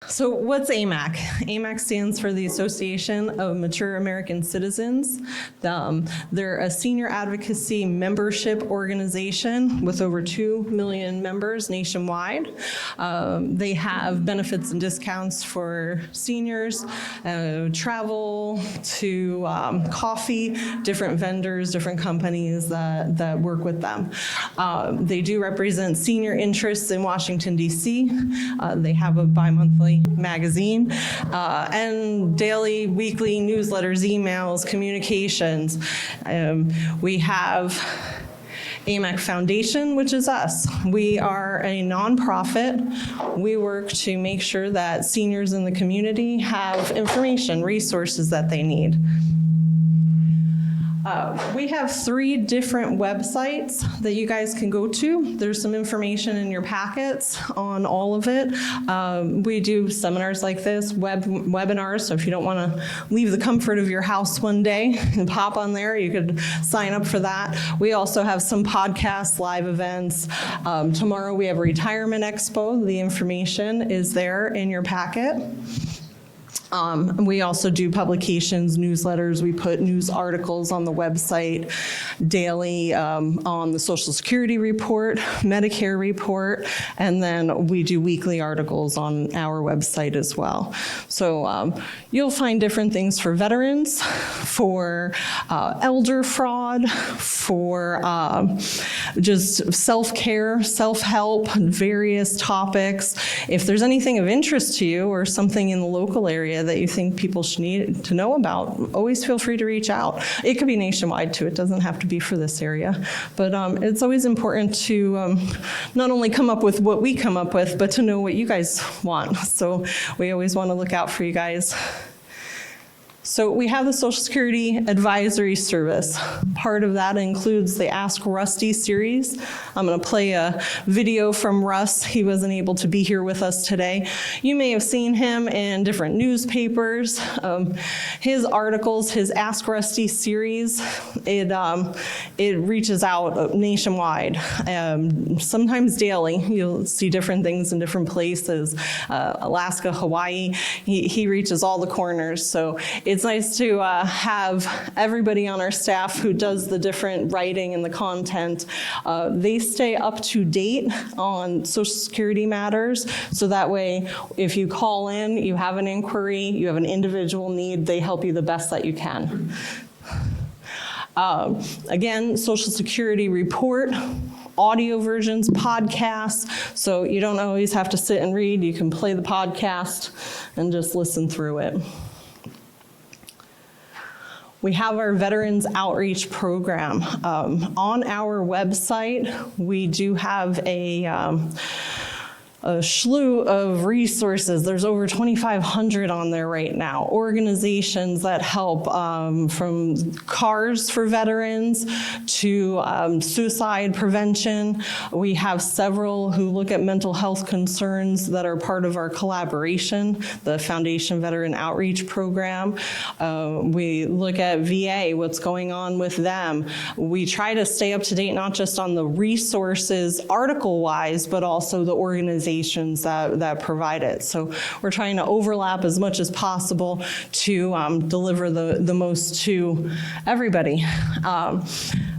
So what's AMAC? AMAC stands for the Association of Mature American Citizens. They're a senior advocacy membership organization with over 2 million members nationwide. They have benefits and discounts for seniors, travel to coffee, different vendors, different companies that work with them. They do represent senior interests in Washington, D.C. They have a bi-monthly magazine and daily, weekly newsletters, emails, communications. We have AMAC Foundation, which is us. We are a nonprofit. We work to make sure that seniors in the community have information, resources that they need. We have 3 different websites that you guys can go to. There's some information in your packets on all of it. We do seminars like this, webinars, so if you don't want to leave the comfort of your house one day and pop on there, you could sign up for that. We also have some podcasts, live events. Tomorrow we have a retirement expo. The information is there in your packet. We also do publications, newsletters. We put news articles on the website daily on the Social Security report, Medicare report, and then we do weekly articles on our website as well. So you'll find different things for veterans, for elder fraud, for just self-care, self-help, various topics. If there's anything of interest to you or something in the local area that you think people should need to know about, always feel free to reach out. It could be nationwide too. It doesn't have to be for this area. But it's always important to not only come up with what we come up with, but to know what you guys want. So we always want to look out for you guys. So we have the Social Security Advisory Service. Part of that includes the Ask Rusty series. I'm going to play a video from Russ. He wasn't able to be here with us today. You may have seen him in different newspapers. His articles, his Ask Rusty series, it reaches out nationwide. Sometimes daily. You'll see different things in different places. Alaska, Hawaii. He reaches all the corners. So it's nice to have everybody on our staff who does the different writing and the content. They stay up to date on Social Security matters, so that way if you call in, you have an inquiry, you have an individual need, they help you the best that you can. Again, Social Security report, audio versions, podcasts, so you don't always have to sit and read. You can play the podcast and just listen through it. We have our Veterans Outreach Program. On our website, we do have a slew of resources. There's over 2,500 on there right now. Organizations that help from cars for veterans to suicide prevention. We have several who look at mental health concerns that are part of our collaboration, the Foundation Veteran Outreach Program. We look at VA, what's going on with them. We try to stay up to date, not just on the resources article-wise, but also the organizations that provide it. So we're trying to overlap as much as possible to deliver the most to everybody.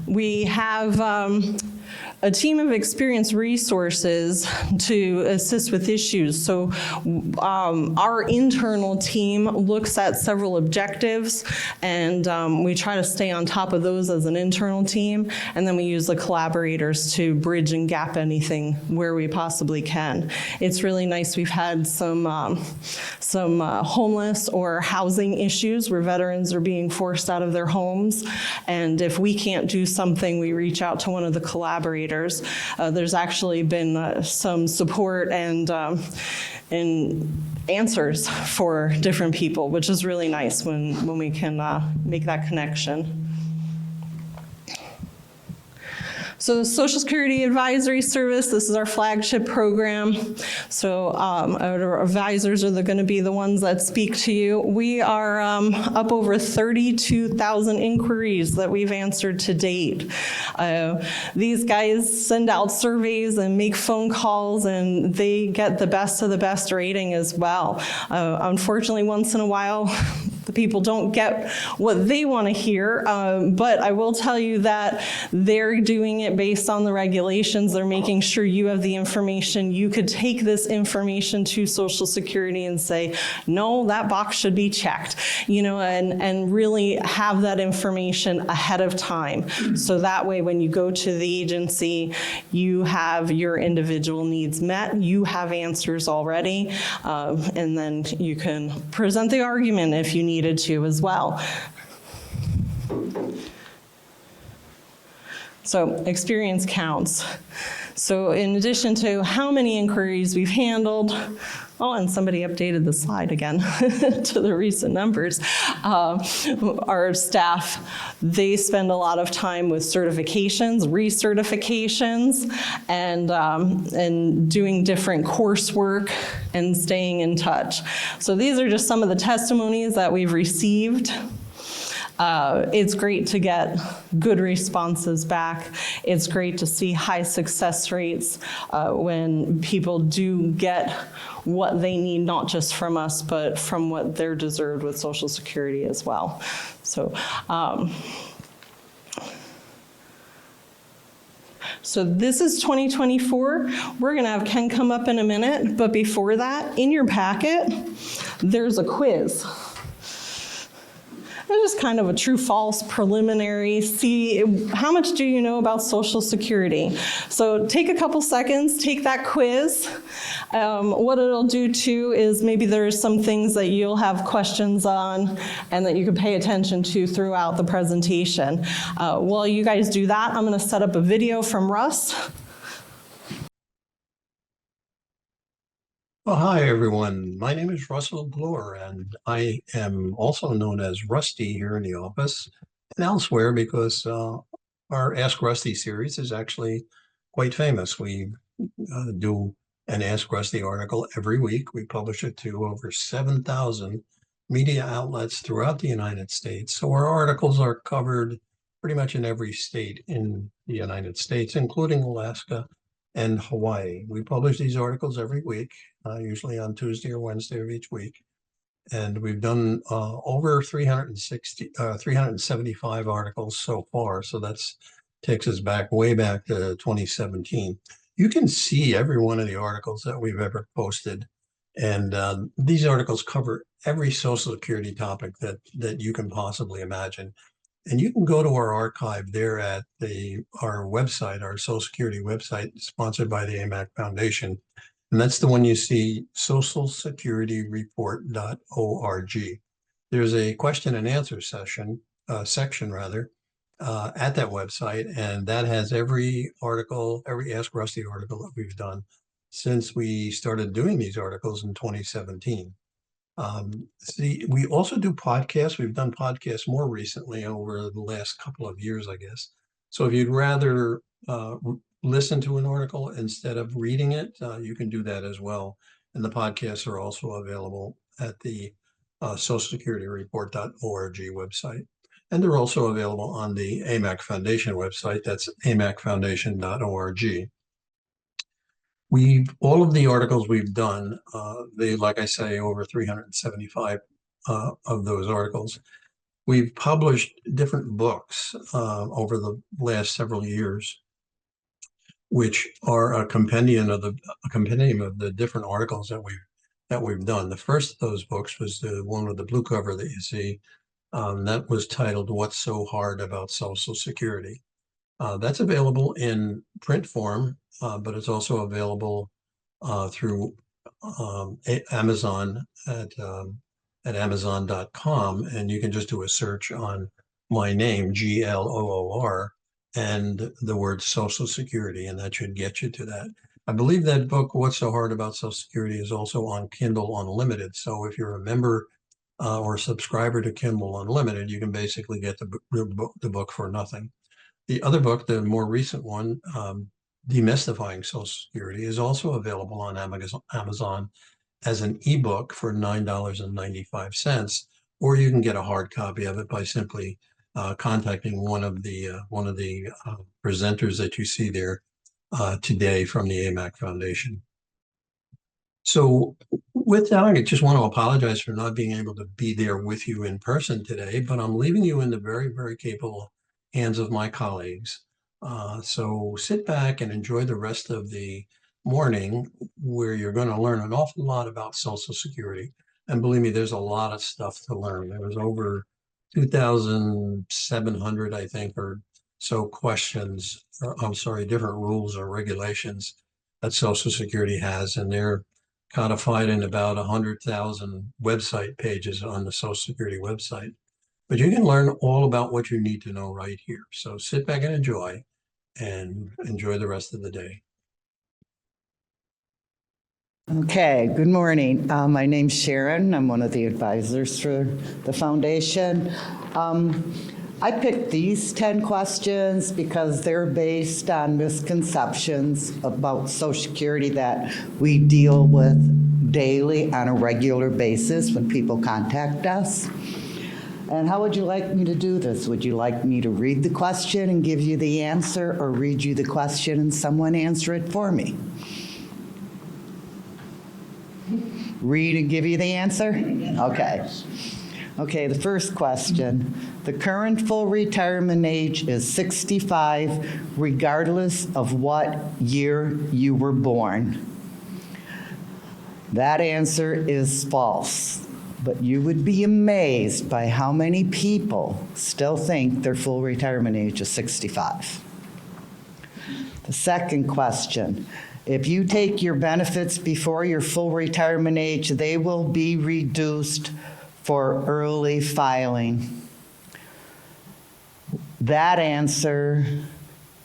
We have a team of experienced resources to assist with issues. So our internal team looks at several objectives, and we try to stay on top of those as an internal team, and then we use the collaborators to bridge and gap anything where we possibly can. It's really nice. We've had some homeless or housing issues where veterans are being forced out of their homes, and if we can't do something, we reach out to one of the collaborators. There's actually been some support and answers for different people, which is really nice when we can make that connection. So the Social Security Advisory Service, this is our flagship program. So our advisors are going to be the ones that speak to you. We are up over 32,000 inquiries that we've answered to date. These guys send out surveys and make phone calls, and they get the best of the best rating as well. Unfortunately, once in a while, the people don't get what they want to hear, but I will tell you that they're doing it based on the regulations. They're making sure you have the information. You could take this information to Social Security and say, no, that box should be checked, and really have that information ahead of time. So that way, when you go to the agency, you have your individual needs met, you have answers already, and then you can present the argument if you needed to as well. So experience counts. So in addition to how many inquiries we've handled, and somebody updated the slide again to the recent numbers. Our staff, they spend a lot of time with certifications, recertifications, and doing different coursework and staying in touch. So these are just some of the testimonies that we've received. It's great to get good responses back. It's great to see high success rates when people do get what they need, not just from us, but from what they're deserved with Social Security as well. So, so this is 2024. We're gonna have Ken come up in a minute, but before that, in your packet, there's a quiz. It's just kind of a true-false preliminary. See, how much do you know about Social Security? So take a couple seconds, take that quiz. What it'll do too is maybe there's some things that you'll have questions on and that you can pay attention to throughout the presentation. While you guys do that, I'm gonna set up a video from Russ. Well, hi, everyone. My name is Russell Bloor, and I am also known as Rusty here in the office and elsewhere because our Ask Rusty series is actually quite famous. We do an Ask Rusty article every week. We publish it to over 7,000 media outlets throughout the United States. So our articles are covered pretty much in every state in the United States, including Alaska and Hawaii. We publish these articles every week, usually on Tuesday or Wednesday of each week. And we've done over 375 articles so far. So that's takes us way back to 2017. You can see every one of the articles that we've ever posted. And these articles cover every Social Security topic that you can possibly imagine. And you can go to our archive there at our website, our Social Security website, sponsored by the AMAC Foundation. And that's the one you see, socialsecurity.report.org. There's a question and answer section at that website, and that has every article, every Ask Rusty article that we've done since we started doing these articles in 2017. We also do podcasts. We've done podcasts more recently over the last couple of years, I guess. So if you'd rather listen to an article instead of reading it, you can do that as well. And the podcasts are also available at the socialsecurity.report.org website. And they're also available on the AMAC Foundation website. That's amacfoundation.org. All of the articles we've done, like I say, over 375 of those articles. We've published different books over the last several years, which are a compendium of the different articles that we've done. The first of those books was the one with the blue cover that you see. That was titled "What's So Hard About Social Security?" That's available in print form, but it's also available through Amazon at Amazon.com, and you can just do a search on my name, Gloor, and the word Social Security, and that should get you to that. I believe that book, What's So Hard About Social Security, is also on Kindle Unlimited. So if you're a member or subscriber to Kindle Unlimited, you can basically get the book for nothing. The other book, the more recent one, Demystifying Social Security, is also available on Amazon as an ebook for $9.95, or you can get a hard copy of it by simply contacting one of the presenters that you see there today from the AMAC Foundation. So with that, I just want to apologize for not being able to be there with you in person today, but I'm leaving you in the very, very capable hands of my colleagues. So sit back and enjoy the rest of the morning, where you're going to learn an awful lot about Social Security. And believe me, there's a lot of stuff to learn. There was over 2,700, I think, or so questions, or I'm sorry, different rules or regulations that Social Security has, and they're codified in about 100,000 website pages on the Social Security website. But you can learn all about what you need to know right here. So sit back and enjoy the rest of the day. Okay, good morning. My name's Sharon. I'm one of the advisors for the foundation. I picked these 10 questions because they're based on misconceptions about Social Security that we deal with daily on a regular basis when people contact us. And how would you like me to do this? Would you like me to read the question and give you the answer, or read you the question and someone answer it for me? Read and give you the answer? Okay. Okay, the first question. The current full retirement age is 65, regardless of what year you were born. That answer is false, but you would be amazed by how many people still think their full retirement age is 65. The second question. If you take your benefits before your full retirement age, they will be reduced for early filing. That answer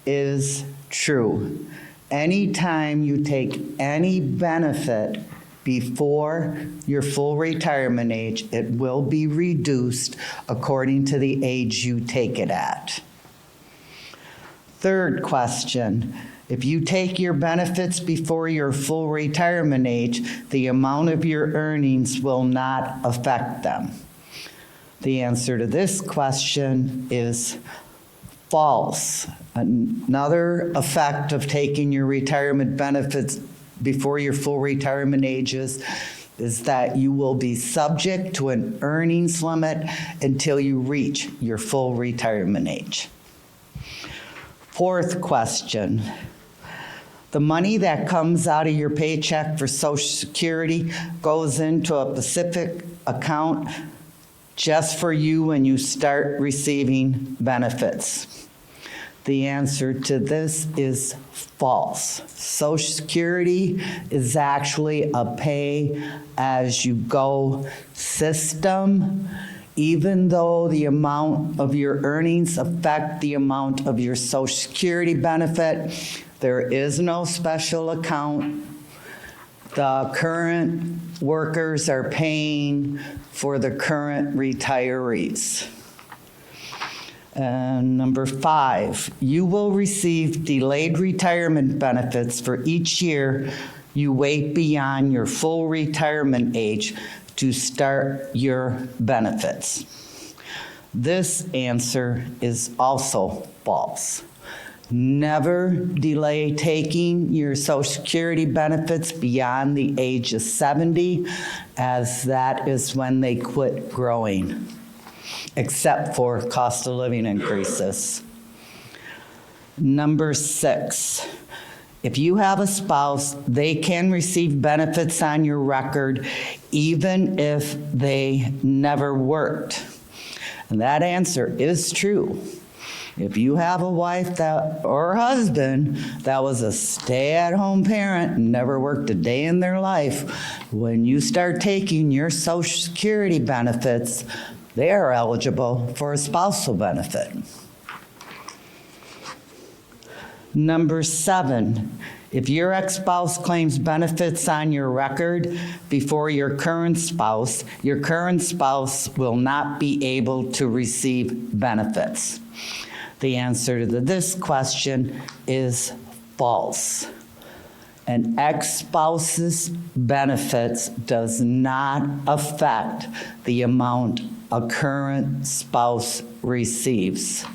is true. Anytime you take any benefit before your full retirement age, it will be reduced according to the age you take it at. Third question. If you take your benefits before your full retirement age, the amount of your earnings will not affect them. The answer to this question is false. Another effect of taking your retirement benefits before your full retirement ages is that you will be subject to an earnings limit until you reach your full retirement age. Fourth question. The money that comes out of your paycheck for Social Security goes into a specific account just for you when you start receiving benefits. The answer to this is false. Social Security is actually a pay-as-you-go system. Even though the amount of your earnings affect the amount of your Social Security benefit, there is no special account. The current workers are paying for the current retirees. And number 5, you will receive delayed retirement benefits for each year you wait beyond your full retirement age to start your benefits. This answer is also false. Never delay taking your Social Security benefits beyond the age of 70, as that is when they quit growing, except for cost of living increases. Number 6, if you have a spouse, they can receive benefits on your record even if they never worked. And that answer is true. If you have a wife or husband that was a stay-at-home parent and never worked a day in their life, when you start taking your Social Security benefits, they are eligible for a spousal benefit. Number 7, if your ex-spouse claims benefits on your record before your current spouse will not be able to receive benefits. The answer to this question is false. An ex-spouse's benefits does not affect the amount a current spouse receives.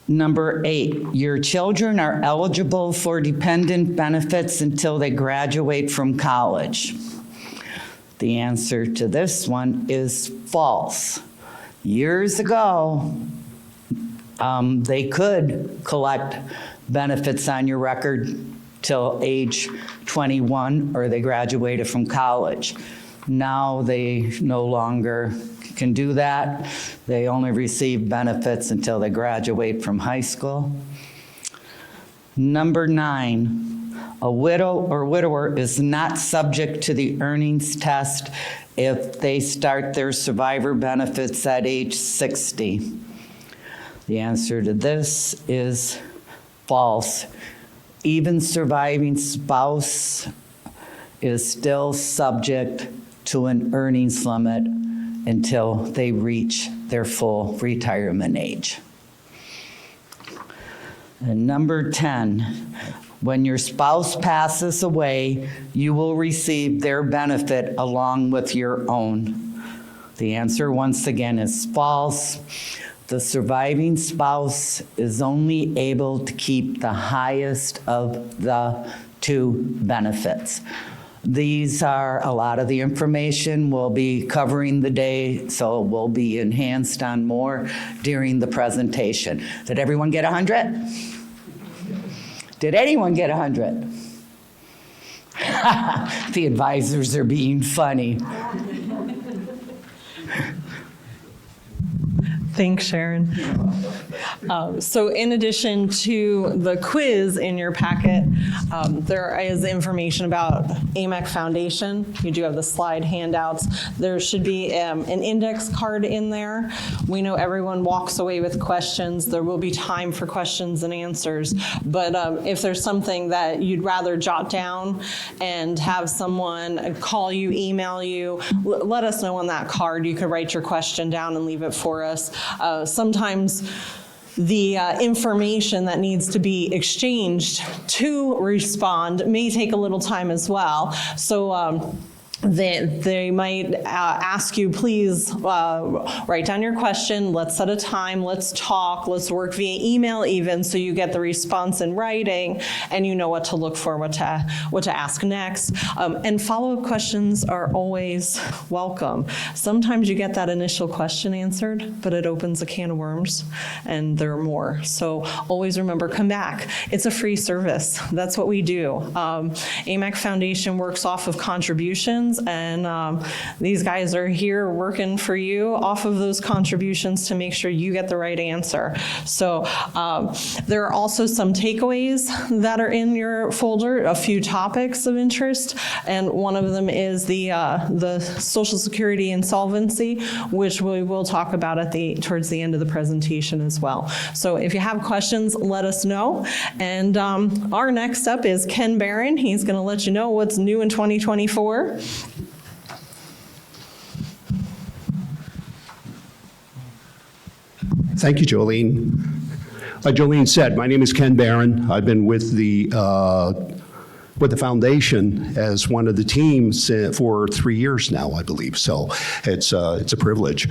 Number 8, your children are eligible for dependent benefits until they graduate from college. The answer to this one is false. Years ago, they could collect benefits on your record till age 21 or they graduated from college. Now they no longer can do that. They only receive benefits until they graduate from high school. Number 9, a widow or widower is not subject to the earnings test if they start their survivor benefits at age 60. The answer to this is false. Even surviving spouse is still subject to an earnings limit until they reach their full retirement age. And number 10, when your spouse passes away, you will receive their benefit along with your own. The answer, once again, is false. The surviving spouse is only able to keep the highest of the 2 benefits. These are a lot of the information we'll be covering the day, so we'll be enhanced on more during the presentation. Did everyone get 100? Did anyone get 100? The advisors are being funny. Thanks, Sharon. So in addition to the quiz in your packet, there is information about AMAC Foundation. You do have the slide handouts. There should be an index card in there. We know everyone walks away with questions. There will be time for questions and answers. But if there's something that you'd rather jot down and have someone call you, email you, let us know on that card. You could write your question down and leave it for us. Sometimes the information that needs to be exchanged to respond may take a little time as well. So they might ask you, please write down your question, let's set a time, let's talk, let's work via email even, so you get the response in writing and you know what to look for, what to ask next. And follow-up questions are always welcome. Sometimes you get that initial question answered, but it opens a can of worms and there are more. So always remember, come back. It's a free service. That's what we do. AMAC Foundation works off of contributions, and these guys are here working for you off of those contributions to make sure you get the right answer. So there are also some takeaways that are in your folder, a few topics of interest, and one of them is the Social Security insolvency, which we will talk about towards the end of the presentation as well. So if you have questions, let us know. And our next up is Ken Barron. He's going to let you know what's new in 2024. Thank you, Jolene. Like Jolene said, my name is Ken Barron. I've been with the foundation as one of the teams for 3 years now, I believe. So it's a privilege.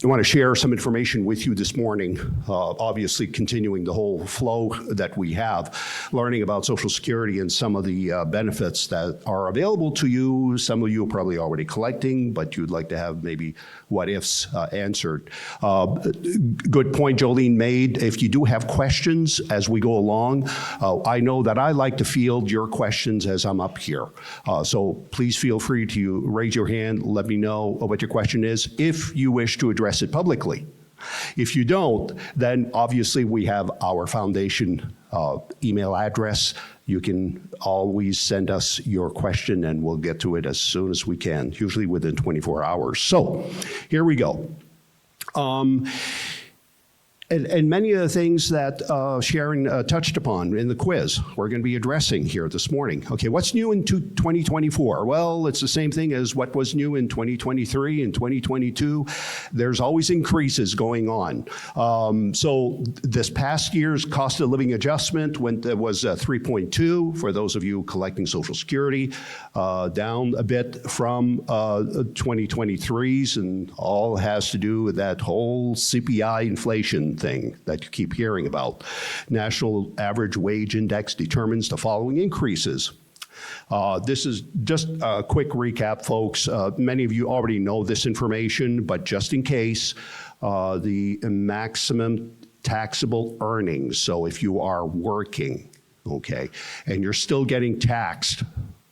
I want to share some information with you this morning, obviously continuing the whole flow that we have, learning about Social Security and some of the benefits that are available to you. Some of you are probably already collecting, but you'd like to have maybe what-ifs answered. Good point Jolene made. If you do have questions as we go along, I know that I like to field your questions as I'm up here. So please feel free to raise your hand, let me know what your question is, if you wish to address it publicly. If you don't, then obviously we have our foundation email address. You can always send us your question and we'll get to it as soon as we can, usually within 24 hours. So here we go. And many of the things that Sharon touched upon in the quiz, we're going to be addressing here this morning. Okay, what's new in 2024? Well, it's the same thing as what was new in 2023 and 2022. There's always increases going on. So this past year's cost of living adjustment was 3.2 for those of you collecting Social Security, down a bit from 2023's, and all has to do with that whole CPI inflation thing that you keep hearing about. National Average Wage Index determines the following increases. This is just a quick recap, folks. Many of you already know this information, but just in case, the maximum taxable earnings. So if you are working, okay, and you're still getting taxed,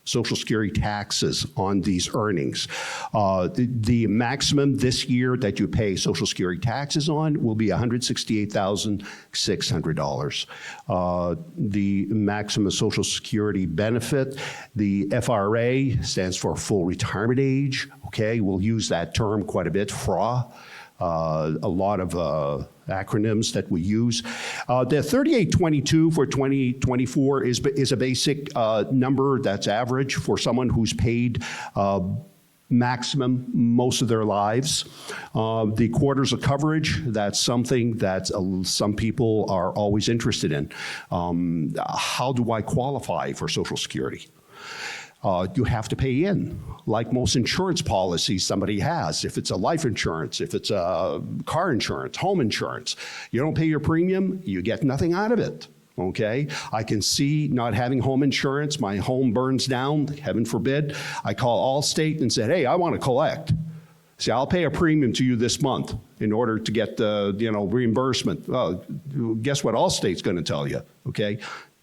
Social Security taxes on these earnings. The maximum this year that you pay Social Security taxes on will be $168,600. The maximum Social Security benefit, the FRA stands for full retirement age. Okay, we'll use that term quite a bit, FRA. A lot of acronyms that we use. The 3822 for 2024 is a basic number that's average for someone who's paid maximum most of their lives. The quarters of coverage, that's something that some people are always interested in. How do I qualify for Social Security? You have to pay in, like most insurance policies somebody has. If it's a life insurance, if it's a car insurance, home insurance, you don't pay your premium, you get nothing out of it, okay? I can see not having home insurance, my home burns down, heaven forbid. I call Allstate and said, hey, I want to collect. See, I'll pay a premium to you this month in order to get the reimbursement. Well, guess what Allstate's going to tell you, okay?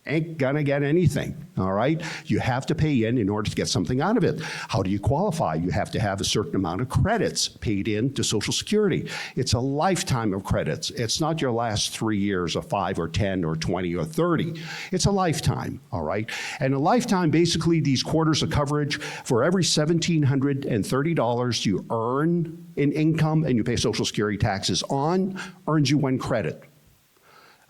Ain't gonna get anything, all right? You have to pay in order to get something out of it. How do you qualify? You have to have a certain amount of credits paid in to Social Security. It's a lifetime of credits. It's not your last 3 years of 5 or 10 or 20 or 30. It's a lifetime, all right? And a lifetime, basically these quarters of coverage, for every $1,730 you earn in income and you pay Social Security taxes on, earns you 1 credit.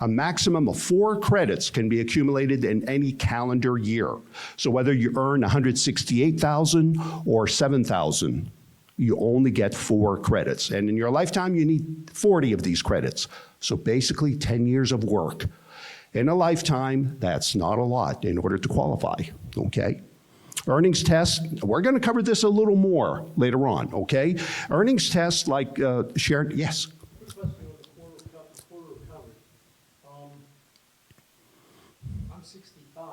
A maximum of 4 credits can be accumulated in any calendar year. So whether you earn $168,000 or $7,000, you only get 4 credits. And in your lifetime, you need 40 of these credits. So basically 10 years of work. In a lifetime, that's not a lot in order to qualify, okay? Earnings test, we're gonna cover this a little more later on, okay? Earnings test, like Sharon, yes? I'm 65.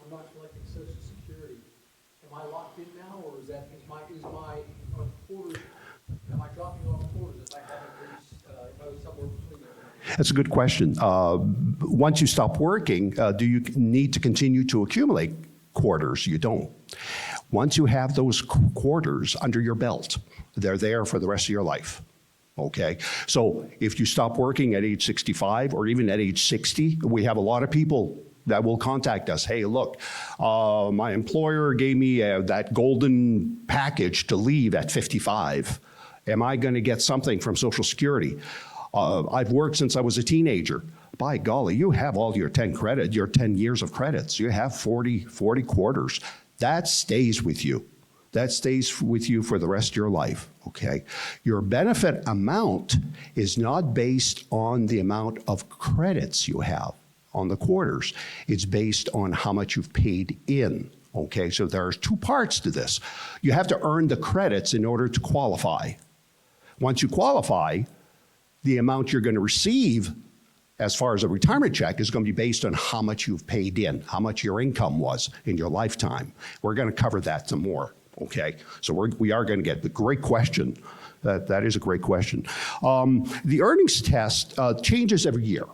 I'm not collecting Social Security. Am I locked in now, or is my quarters? Am I dropping off quarters if I haven't reached? If I was somewhere between there? That's a good question. Once you stop working, do you need to continue to accumulate quarters? You don't. Once you have those quarters under your belt, they're there for the rest of your life. Okay, so if you stop working at age 65 or even at age 60, we have a lot of people that will contact us. Hey, look, my employer gave me that golden package to leave at 55. Am I going to get something from Social Security? I've worked since I was a teenager. By golly, you have all your 10 years of credits. You have 40 quarters. That stays with you. That stays with you for the rest of your life, okay? Your benefit amount is not based on the amount of credits you have on the quarters. It's based on how much you've paid in, okay? So there's 2 parts to this. You have to earn the credits in order to qualify. Once you qualify, the amount you're going to receive as far as a retirement check is going to be based on how much you've paid in, how much your income was in your lifetime. We're going to cover that some more, okay? So we are going to get the great question. That is a great question. The earnings test changes every year.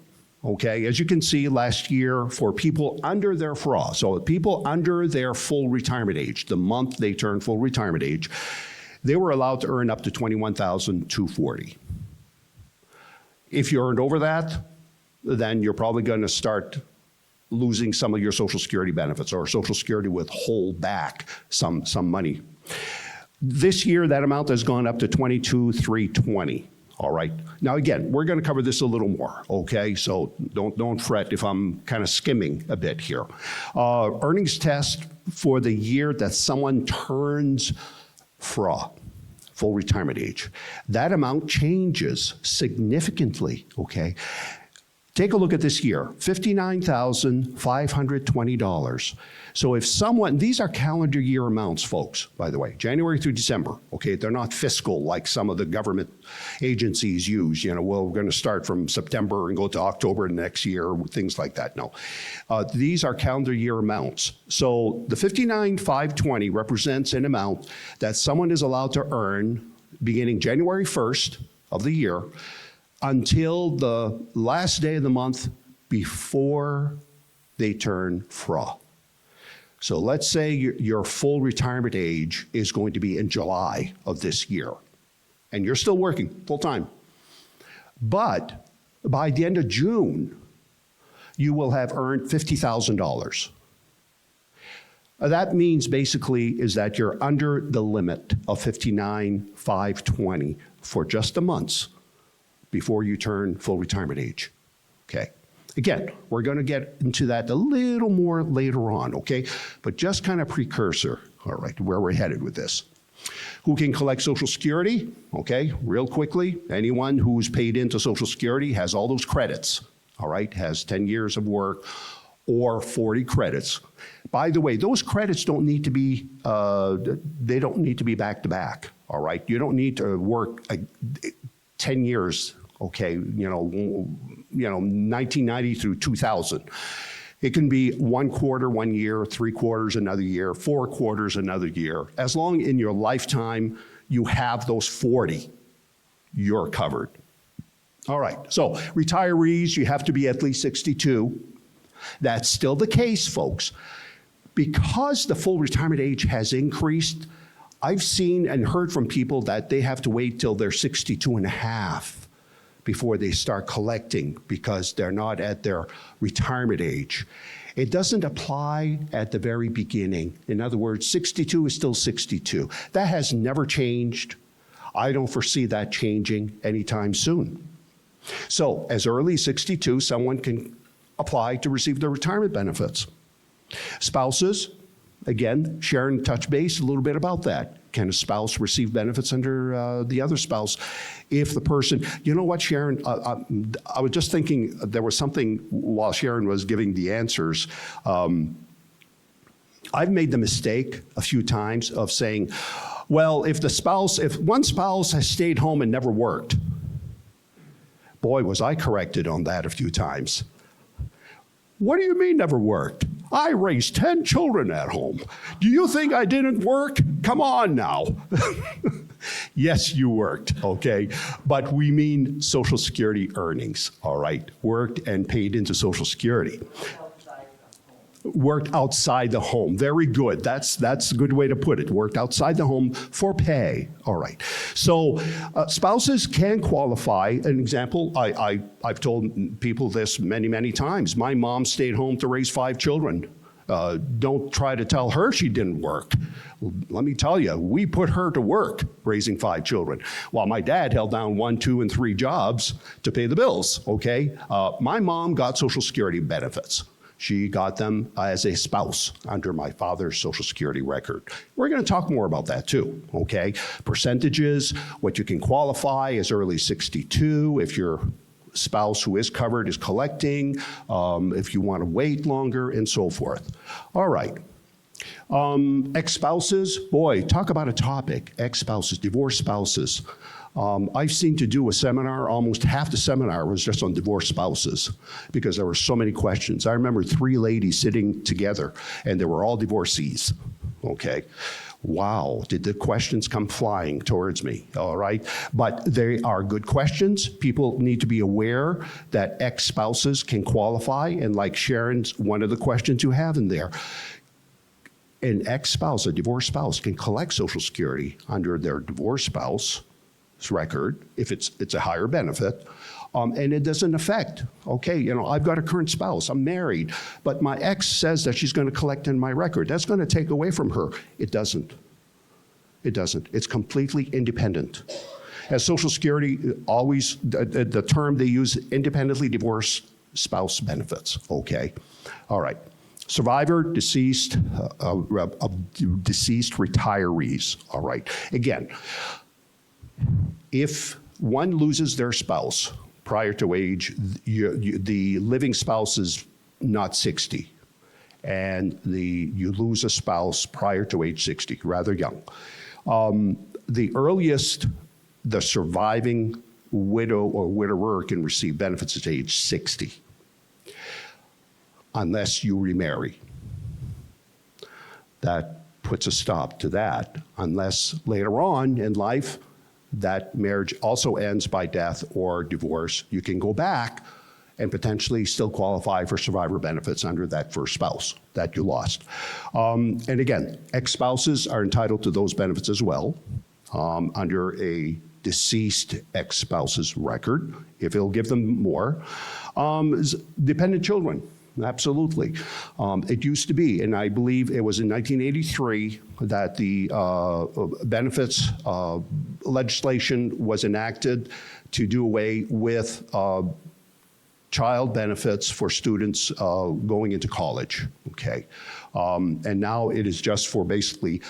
Okay, as you can see, last year for people under their FRA, so people under their full retirement age, the month they turn full retirement age, they were allowed to earn up to $21,240. If you earned over that, then you're probably going to start losing some of your Social Security benefits, or Social Security would hold back some money. This year, that amount has gone up to $22,320. All right. Now, again, we're going to cover this a little more, okay? So don't fret if I'm kind of skimming a bit here. Earnings test for the year that someone turns FRA, full retirement age. That amount changes significantly, okay? Take a look at this year, $59,520. So if someone, these are calendar year amounts, folks, by the way, January through December, okay? They're not fiscal like some of the government agencies use. You know, well, we're going to start from September and go to October next year, things like that. No, these are calendar year amounts. So the $59,520 represents an amount that someone is allowed to earn beginning January 1st of the year until the last day of the month before they turn FRA. So let's say your full retirement age is going to be in July of this year, and you're still working full-time. But by the end of June, you will have earned $50,000. That means basically is that you're under the limit of $59,520 for just a month before you turn full retirement age, okay? Again, we're going to get into that a little more later on, okay? But just kind of precursor, all right, where we're headed with this. Who can collect Social Security? Okay, real quickly, anyone who's paid into Social Security has all those credits, all right? Has 10 years of work or 40 credits. By the way, those credits don't need to be, they don't need to be back to back, all right? You don't need to work 10 years, okay, you know, 1990 through 2000. It can be 1 quarter, 1 year, 3 quarters, another year, 4 quarters, another year. As long in your lifetime you have those 40, you're covered. All right, so retirees, you have to be at least 62. That's still the case, folks. Because the full retirement age has increased, I've seen and heard from people that they have to wait till they're 62 and a half before they start collecting because they're not at their retirement age. It doesn't apply at the very beginning. In other words, 62 is still 62. That has never changed. I don't foresee that changing anytime soon. So as early as 62, someone can apply to receive their retirement benefits. Spouses, again, Sharon touched base a little bit about that. Can a spouse receive benefits under the other spouse if the person, you know what, Sharon, I was just thinking there was something while Sharon was giving the answers. I've made the mistake a few times of saying, well, if one spouse has stayed home and never worked, boy, was I corrected on that a few times. What do you mean never worked? I raised 10 children at home. Do you think I didn't work? Come on now. Yes, you worked, okay? But we mean Social Security earnings, all right? Worked and paid into Social Security. Worked outside the home. Very good. That's a good way to put it. Worked outside the home for pay. All right. So spouses can qualify. An example, I've told people this many, many times. My mom stayed home to raise 5 children. Don't try to tell her she didn't work. Let me tell you, we put her to work raising 5 children, while my dad held down 1, 2, and 3 jobs to pay the bills, okay? My mom got Social Security benefits. She got them as a spouse under my father's Social Security record. We're going to talk more about that too, okay? Percentages, what you can qualify as early as 62, if your spouse who is covered is collecting, if you want to wait longer, and so forth. All right. Ex-spouses, boy, talk about a topic, ex-spouses, divorced spouses. I've seen to do a seminar, almost half the seminar was just on divorced spouses because there were so many questions. I remember 3 ladies sitting together and they were all divorcees, okay? Wow, did the questions come flying towards me, all right? But they are good questions. People need to be aware that ex-spouses can qualify, and like Sharon's, one of the questions you have in there, an ex-spouse, a divorced spouse, can collect Social Security under their divorced spouse record if it's a higher benefit, and it doesn't affect, okay, you know, I've got a current spouse, I'm married, but my ex says that she's going to collect in my record. That's going to take away from her. It doesn't. It doesn't. It's completely independent. As Social Security always, the term they use, independently divorced spouse benefits, okay? All right. Survivor, deceased, deceased retirees, all right? Again, if one loses their spouse prior to age, the living spouse is not 60, and you lose a spouse prior to age 60, rather young. The earliest the surviving widow or widower can receive benefits at age 60, unless you remarry. That puts a stop to that, unless later on in life, that marriage also ends by death or divorce. You can go back and potentially still qualify for survivor benefits under that first spouse that you lost. And again, ex-spouses are entitled to those benefits as well under a deceased ex-spouse's record, if it'll give them more. Dependent children, absolutely. It used to be, and I believe it was in 1983 that the benefits legislation was enacted to do away with child benefits for students going into college, okay? And now it is just for basically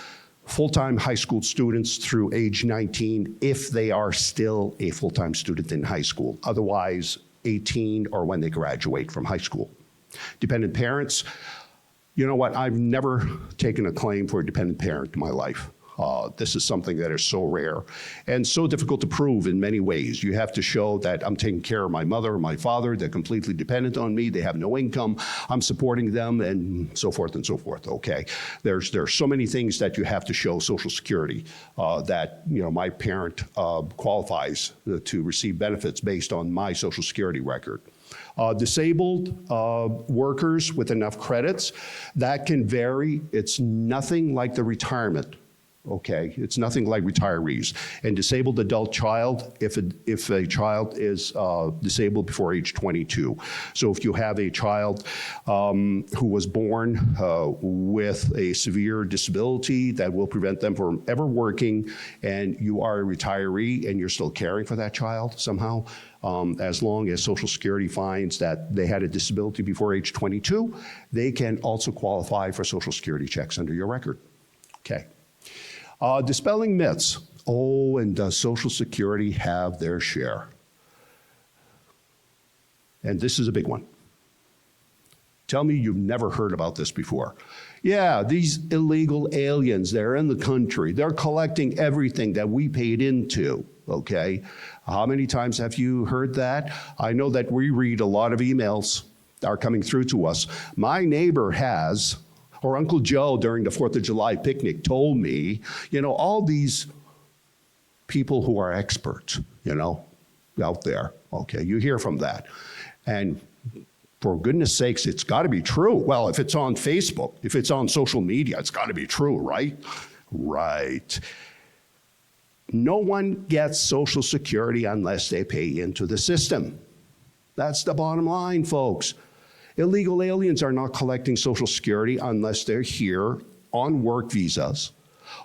full-time high school students through age 19 if they are still a full-time student in high school. Otherwise, 18 or when they graduate from high school. Dependent parents, you know what? I've never taken a claim for a dependent parent in my life. This is something that is so rare and so difficult to prove in many ways. You have to show that I'm taking care of my mother or my father. They're completely dependent on me. They have no income. I'm supporting them, and so forth and so forth. Okay, there's so many things that you have to show Social Security that my parent qualifies to receive benefits based on my Social Security record. Disabled workers with enough credits, that can vary. It's nothing like the retirement. Okay, it's nothing like retirees. And disabled adult child, if a child is disabled before age 22. So if you have a child who was born with a severe disability that will prevent them from ever working, and you are a retiree and you're still caring for that child somehow, as long as Social Security finds that they had a disability before age 22, they can also qualify for Social Security checks under your record. Okay. Dispelling myths. Oh, and does Social Security have their share? And this is a big one. Tell me you've never heard about this before. Yeah, these illegal aliens, they're in the country. They're collecting everything that we paid into, okay? How many times have you heard that? I know that we read a lot of emails that are coming through to us. My neighbor has, or Uncle Joe during the 4th of July picnic told me, all these people who are experts, out there, okay, you hear from that. And for goodness sakes, it's got to be true. Well, if it's on Facebook, if it's on social media, it's got to be true, right? Right. No one gets Social Security unless they pay into the system. That's the bottom line, folks. Illegal aliens are not collecting Social Security unless they're here on work visas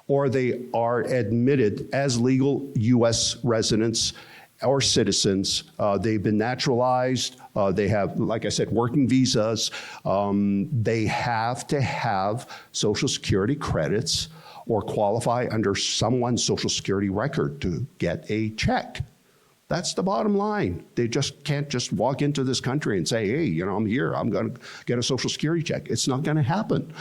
or they are admitted as legal U.S. residents or citizens. They've been naturalized. They have, like I said, working visas. They have to have Social Security credits or qualify under someone's Social Security record to get a check. That's the bottom line. They just can't just walk into this country and say, hey, I'm here, I'm going to get a Social Security check. It's not going to happen.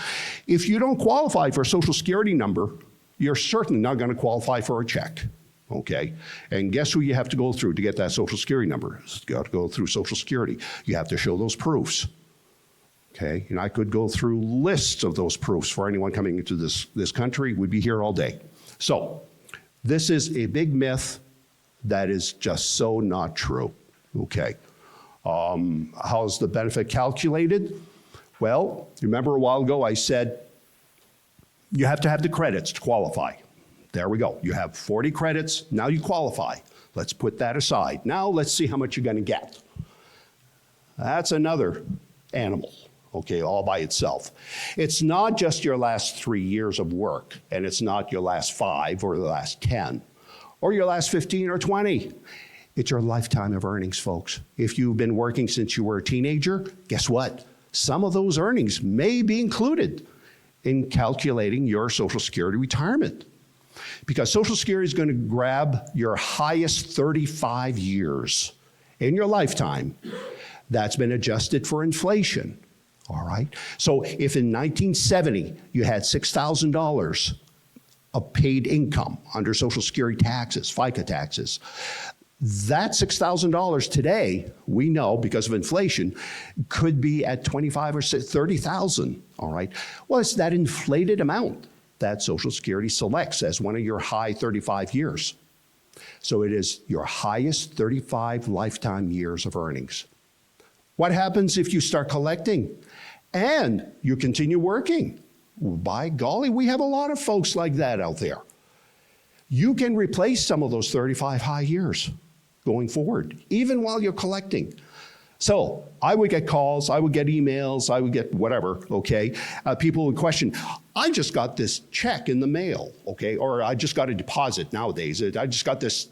If you don't qualify for a Social Security number, you're certainly not going to qualify for a check, okay? And guess who you have to go through to get that Social Security number? You have to go through Social Security. You have to show those proofs, okay? And I could go through lists of those proofs for anyone coming into this country. We'd be here all day. So this is a big myth that is just so not true, okay? How's the benefit calculated? Well, remember a while ago I said you have to have the credits to qualify. There we go. You have 40 credits, now you qualify. Let's put that aside. Now let's see how much you're gonna get. That's another animal, okay, all by itself. It's not just your last 3 years of work, and it's not your last 5 or the last 10. or your last 15 or 20. It's your lifetime of earnings, folks. If you've been working since you were a teenager, guess what? Some of those earnings may be included in calculating your Social Security retirement. Because Social Security is going to grab your highest 35 years in your lifetime that's been adjusted for inflation. All right? So if in 1970 you had $6,000 of paid income under Social Security taxes, FICA taxes, that $6,000 today, we know because of inflation, could be at $25,000 or $30,000. All right. Well, it's that inflated amount that Social Security selects as one of your high 35 years. So it is your highest 35 lifetime years of earnings. What happens if you start collecting and you continue working? By golly, we have a lot of folks like that out there. You can replace some of those 35 high years going forward, even while you're collecting. So I would get calls, I would get emails, I would get whatever, okay? People would question, I just got this check in the mail, okay? Or I just got a deposit nowadays. I just got this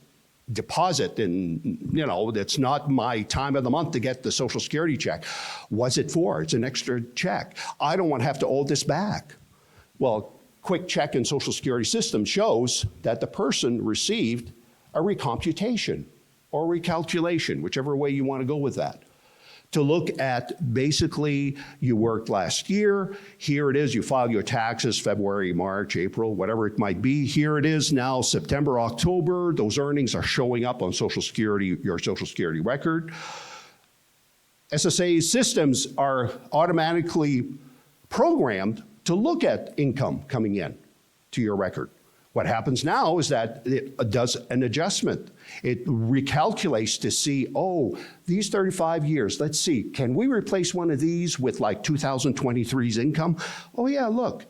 deposit and, you know, it's not my time of the month to get the Social Security check. What's it for? It's an extra check. I don't want to have to owe this back. Well, quick check in Social Security system shows that the person received a recomputation or recalculation, whichever way you want to go with that, to look at basically you worked last year, here it is, you file your taxes February, March, April, whatever it might be. Here it is now, September, October, those earnings are showing up on Social Security, your Social Security record. SSA systems are automatically programmed to look at income coming in to your record. What happens now is that it does an adjustment. It recalculates to see, oh, these 35 years, let's see, can we replace one of these with like 2023's income? Oh yeah, look,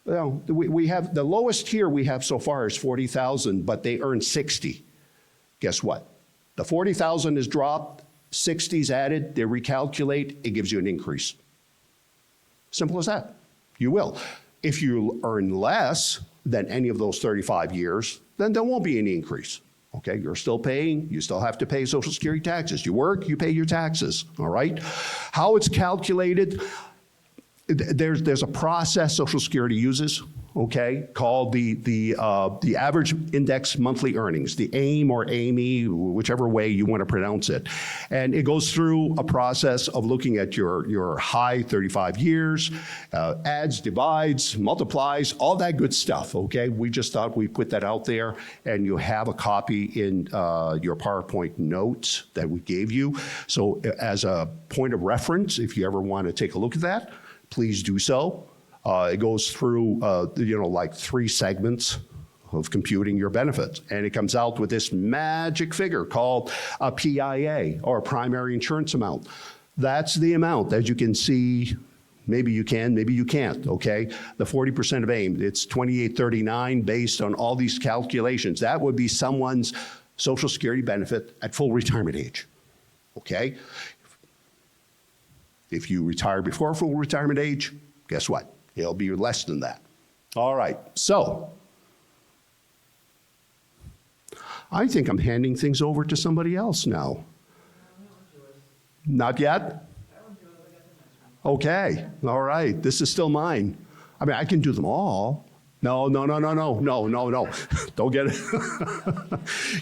well, we have, the lowest here we have so far is 40,000, but they earn 60. Guess what? The 40,000 is dropped, 60's added, they recalculate, it gives you an increase. Simple as that. You will. If you earn less than any of those 35 years, then there won't be any increase. Okay, you're still paying, you still have to pay Social Security taxes. You work, you pay your taxes, all right? How it's calculated, there's a process Social Security uses, okay, called the average index monthly earnings, the AIM or AME, whichever way you want to pronounce it. And it goes through a process of looking at your high 35 years, adds, divides, multiplies, all that good stuff, okay? We just thought we'd put that out there, and you have a copy in your PowerPoint notes that we gave you. So as a point of reference, if you ever want to take a look at that, please do so. It goes through, like 3 segments of computing your benefits. And it comes out with this magic figure called a PIA, or primary insurance amount. That's the amount, as you can see. Maybe you can, maybe you can't, okay? The 40% of AIM, it's $28.39 based on all these calculations. That would be someone's Social Security benefit at full retirement age, okay? If you retire before full retirement age, guess what? It'll be less than that. All right, so I think I'm handing things over to somebody else now. Not yet? Okay, all right, this is still mine. I mean, I can do them all. No. Don't get it.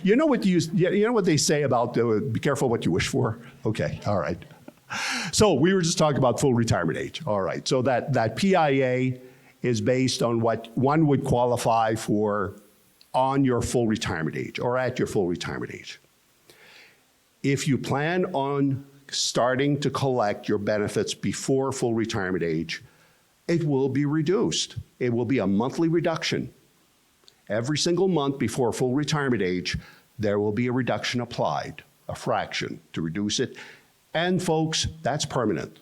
You know what they say about be careful what you wish for? Okay, all right. So we were just talking about full retirement age. All right, so that PIA is based on what one would qualify for on your full retirement age or at your full retirement age. If you plan on starting to collect your benefits before full retirement age, it will be reduced. It will be a monthly reduction. Every single month before full retirement age, there will be a reduction applied, a fraction to reduce it. And folks, that's permanent,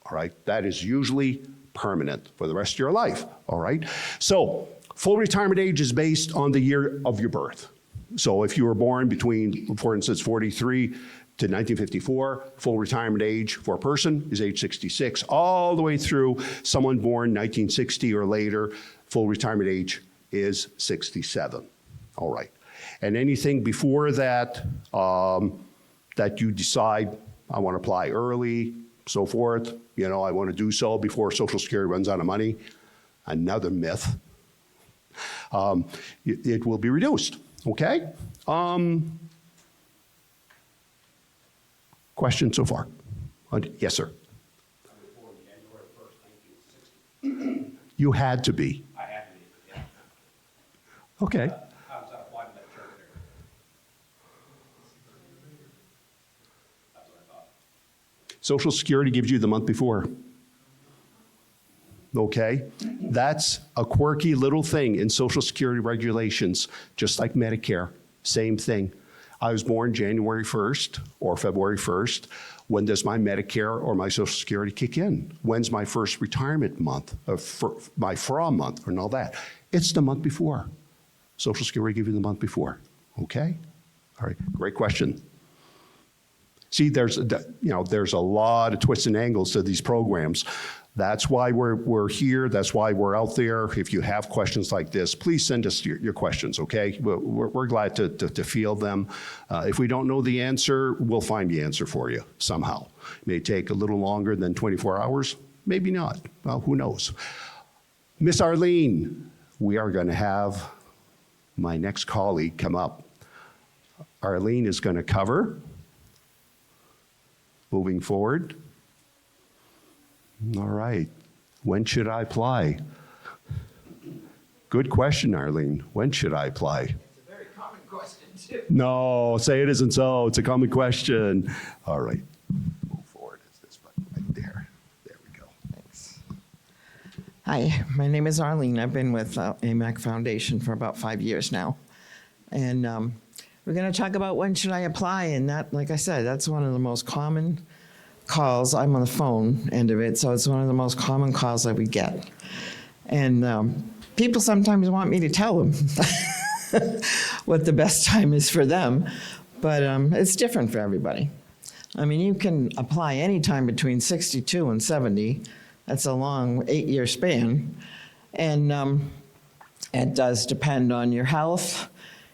all right? That is usually permanent for the rest of your life, all right? So full retirement age is based on the year of your birth. So if you were born between, for instance, 43 to 1954, full retirement age for a person is age 66, all the way through someone born 1960 or later, full retirement age is 67, all right? And anything before that, that you decide, I want to apply early, so forth, I want to do so before Social Security runs out of money, another myth, it will be reduced, okay? Question so far? Yes, sir. You had to be. I had to be, yeah. Okay. I was applied to that church there. That's what I thought. Social Security gives you the month before. Okay? That's a quirky little thing in Social Security regulations, just like Medicare. Same thing. I was born January 1st or February 1st. When does my Medicare or my Social Security kick in? When's my first retirement month, my FRA month, and all that? It's the month before. Social Security give you the month before. Okay? All right. Great question. See, there's a lot of twists and angles to these programs. That's why we're here. That's why we're out there. If you have questions like this, please send us your questions, okay? We're glad to field them. If we don't know the answer, we'll find the answer for you somehow. It may take a little longer than 24 hours, maybe not. Well, who knows? Miss Arlene, we are going to have my next colleague come up. Arlene is going to cover, moving forward. All right. When should I apply? Good question, Arlene. When should I apply? It's a very common question, too. No, say it isn't so. It's a common question. All right. Move forward. It's this button right there. There we go. Thanks. Hi, my name is Arlene. I've been with AMAC Foundation for about 5 years now. And we're going to talk about when should I apply. And that, like I said, that's one of the most common calls. I'm on the phone end of it, so it's one of the most common calls that we get. And people sometimes want me to tell them what the best time is for them, but it's different for everybody. I mean, you can apply any time between 62 and 70. That's a long 8-year span. And it does depend on your health,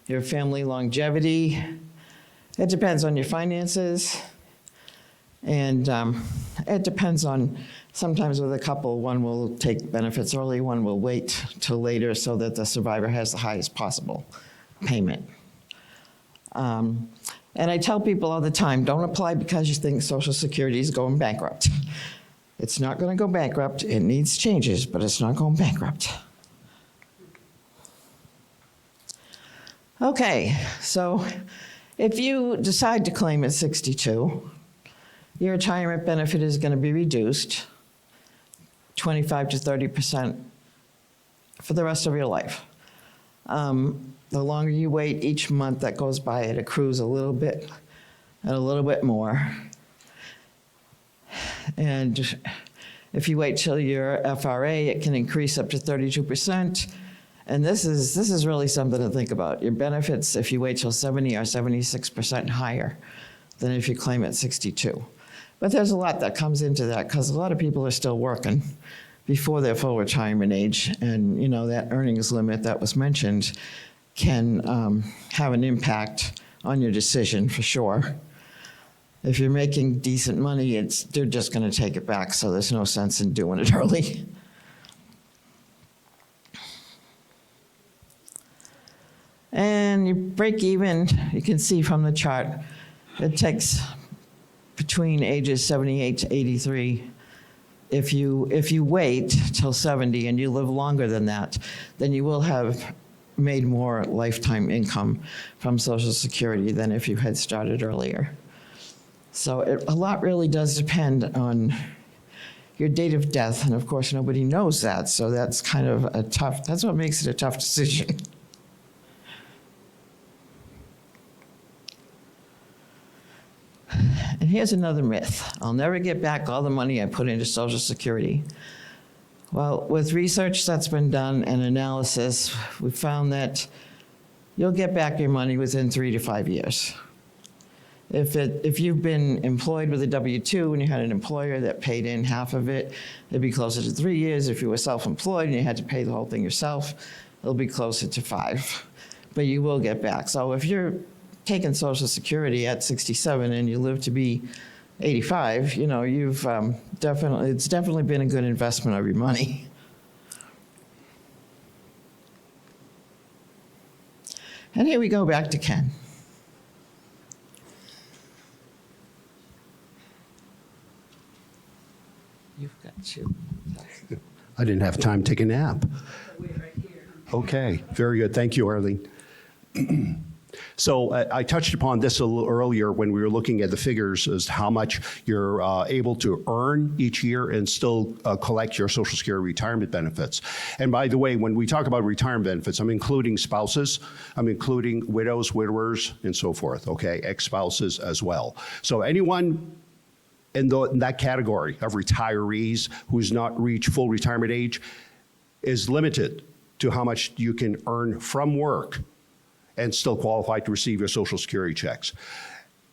your family longevity. It depends on your finances. And it depends on, sometimes with a couple, one will take benefits early, one will wait till later so that the survivor has the highest possible payment. And I tell people all the time, don't apply because you think Social Security is going bankrupt. It's not going to go bankrupt. It needs changes, but it's not going bankrupt. Okay, so if you decide to claim at 62, your retirement benefit is going to be reduced 25 to 30% for the rest of your life. The longer you wait, each month that goes by, it accrues a little bit and a little bit more. And if you wait till your FRA, it can increase up to 32%. And this is really something to think about. Your benefits, if you wait till 70, are 76% higher than if you claim at 62. But there's a lot that comes into that because a lot of people are still working before their full retirement age. And, that earnings limit that was mentioned can have an impact on your decision for sure. If you're making decent money, they're just going to take it back, so there's no sense in doing it early. And you break even, you can see from the chart, it takes between ages 78 to 83. If you wait till 70 and you live longer than that, then you will have made more lifetime income from Social Security than if you had started earlier. So a lot really does depend on your date of death, and of course nobody knows that, so that's kind of that's what makes it a tough decision. And here's another myth. I'll never get back all the money I put into Social Security. Well, with research that's been done and analysis, we found that you'll get back your money within 3 to 5 years. If you've been employed with a W-2 and you had an employer that paid in half of it, it'd be closer to 3 years. If you were self-employed and you had to pay the whole thing yourself, it'll be closer to 5. but you will get back. So if you're taking Social Security at 67 and you live to be 85, you know, you've it's definitely been a good investment of your money. And here we go back to Ken. You've got you. I didn't have time to take a nap. Okay, very good. Thank you, Arlene. So I touched upon this a little earlier when we were looking at the figures as to how much you're able to earn each year and still collect your Social Security retirement benefits. And by the way, when we talk about retirement benefits, I'm including spouses, I'm including widows, widowers, and so forth, okay, ex-spouses as well. So anyone in that category of retirees who's not reached full retirement age is limited to how much you can earn from work and still qualify to receive your Social Security checks.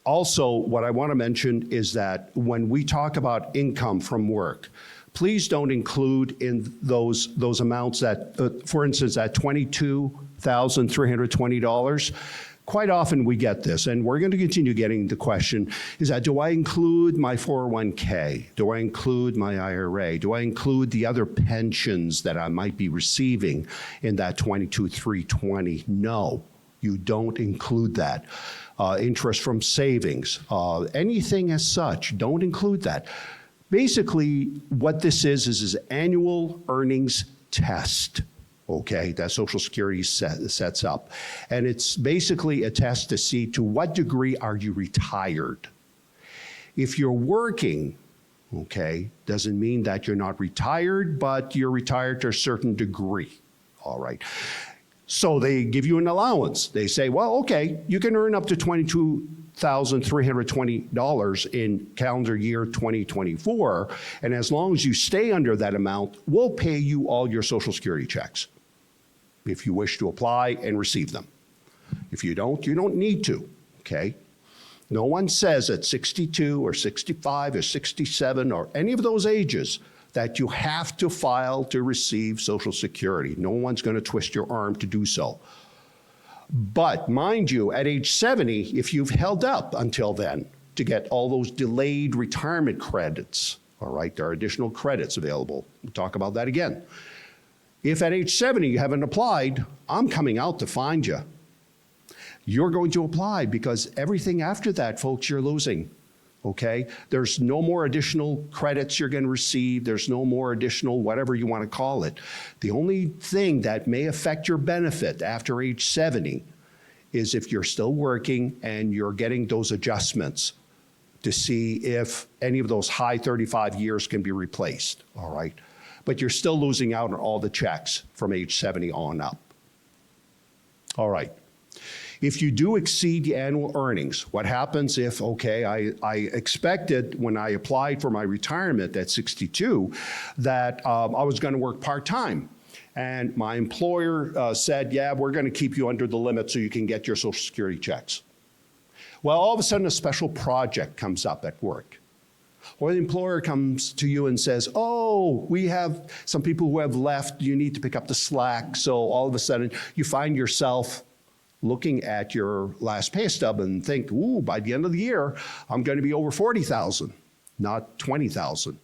Also, what I want to mention is that when we talk about income from work, please don't include in those amounts that, for instance, at $22,320, quite often we get this, and we're going to continue getting the question, is that do I include my 401k? Do I include my IRA? Do I include the other pensions that I might be receiving in that $22,320? No. You don't include that. Interest from savings, anything as such, don't include that. Basically, what this is annual earnings test, okay, that Social Security sets up. And it's basically a test to see to what degree are you retired. If you're working, okay, doesn't mean that you're not retired, but you're retired to a certain degree, all right. So they give you an allowance. They say, well, okay, you can earn up to $22,320 in calendar year 2024, and as long as you stay under that amount, we'll pay you all your Social Security checks if you wish to apply and receive them. If you don't need to, okay? No one says at 62 or 65 or 67 or any of those ages that you have to file to receive Social Security. No one's going to twist your arm to do so. But mind you, at age 70, if you've held up until then to get all those delayed retirement credits, all right, there are additional credits available. We'll talk about that again. If at age 70 you haven't applied, I'm coming out to find you. You're going to apply because everything after that, folks, you're losing. Okay? There's no more additional credits you're going to receive. There's no more additional whatever you want to call it. The only thing that may affect your benefit after age 70 is if you're still working and you're getting those adjustments to see if any of those high 35 years can be replaced, all right? But you're still losing out on all the checks from age 70 on up. All right. If you do exceed the annual earnings, what happens if, okay, I expected when I applied for my retirement at 62 that I was going to work part-time. And my employer said, yeah, we're going to keep you under the limit so you can get your Social Security checks. Well, all of a sudden a special project comes up at work. Or the employer comes to you and says, oh, we have some people who have left, you need to pick up the slack. So all of a sudden you find yourself looking at your last pay stub and think, ooh, by the end of the year, I'm going to be over 40,000, not 20,000.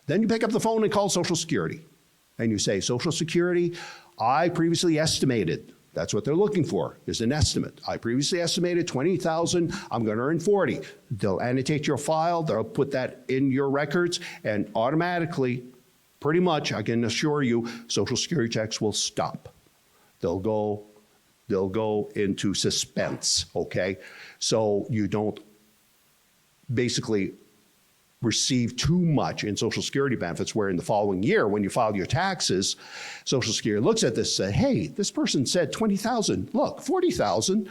Then you pick up the phone and call Social Security. And you say, Social Security, I previously estimated, that's what they're looking for, is an estimate. I previously estimated 20,000, I'm going to earn 40. They'll annotate your file, they'll put that in your records, and automatically, pretty much, I can assure you, Social Security checks will stop. They'll go into suspense, okay? So you don't basically receive too much in Social Security benefits, where in the following year, when you file your taxes, Social Security looks at this and says, hey, this person said 20,000, look, 40,000,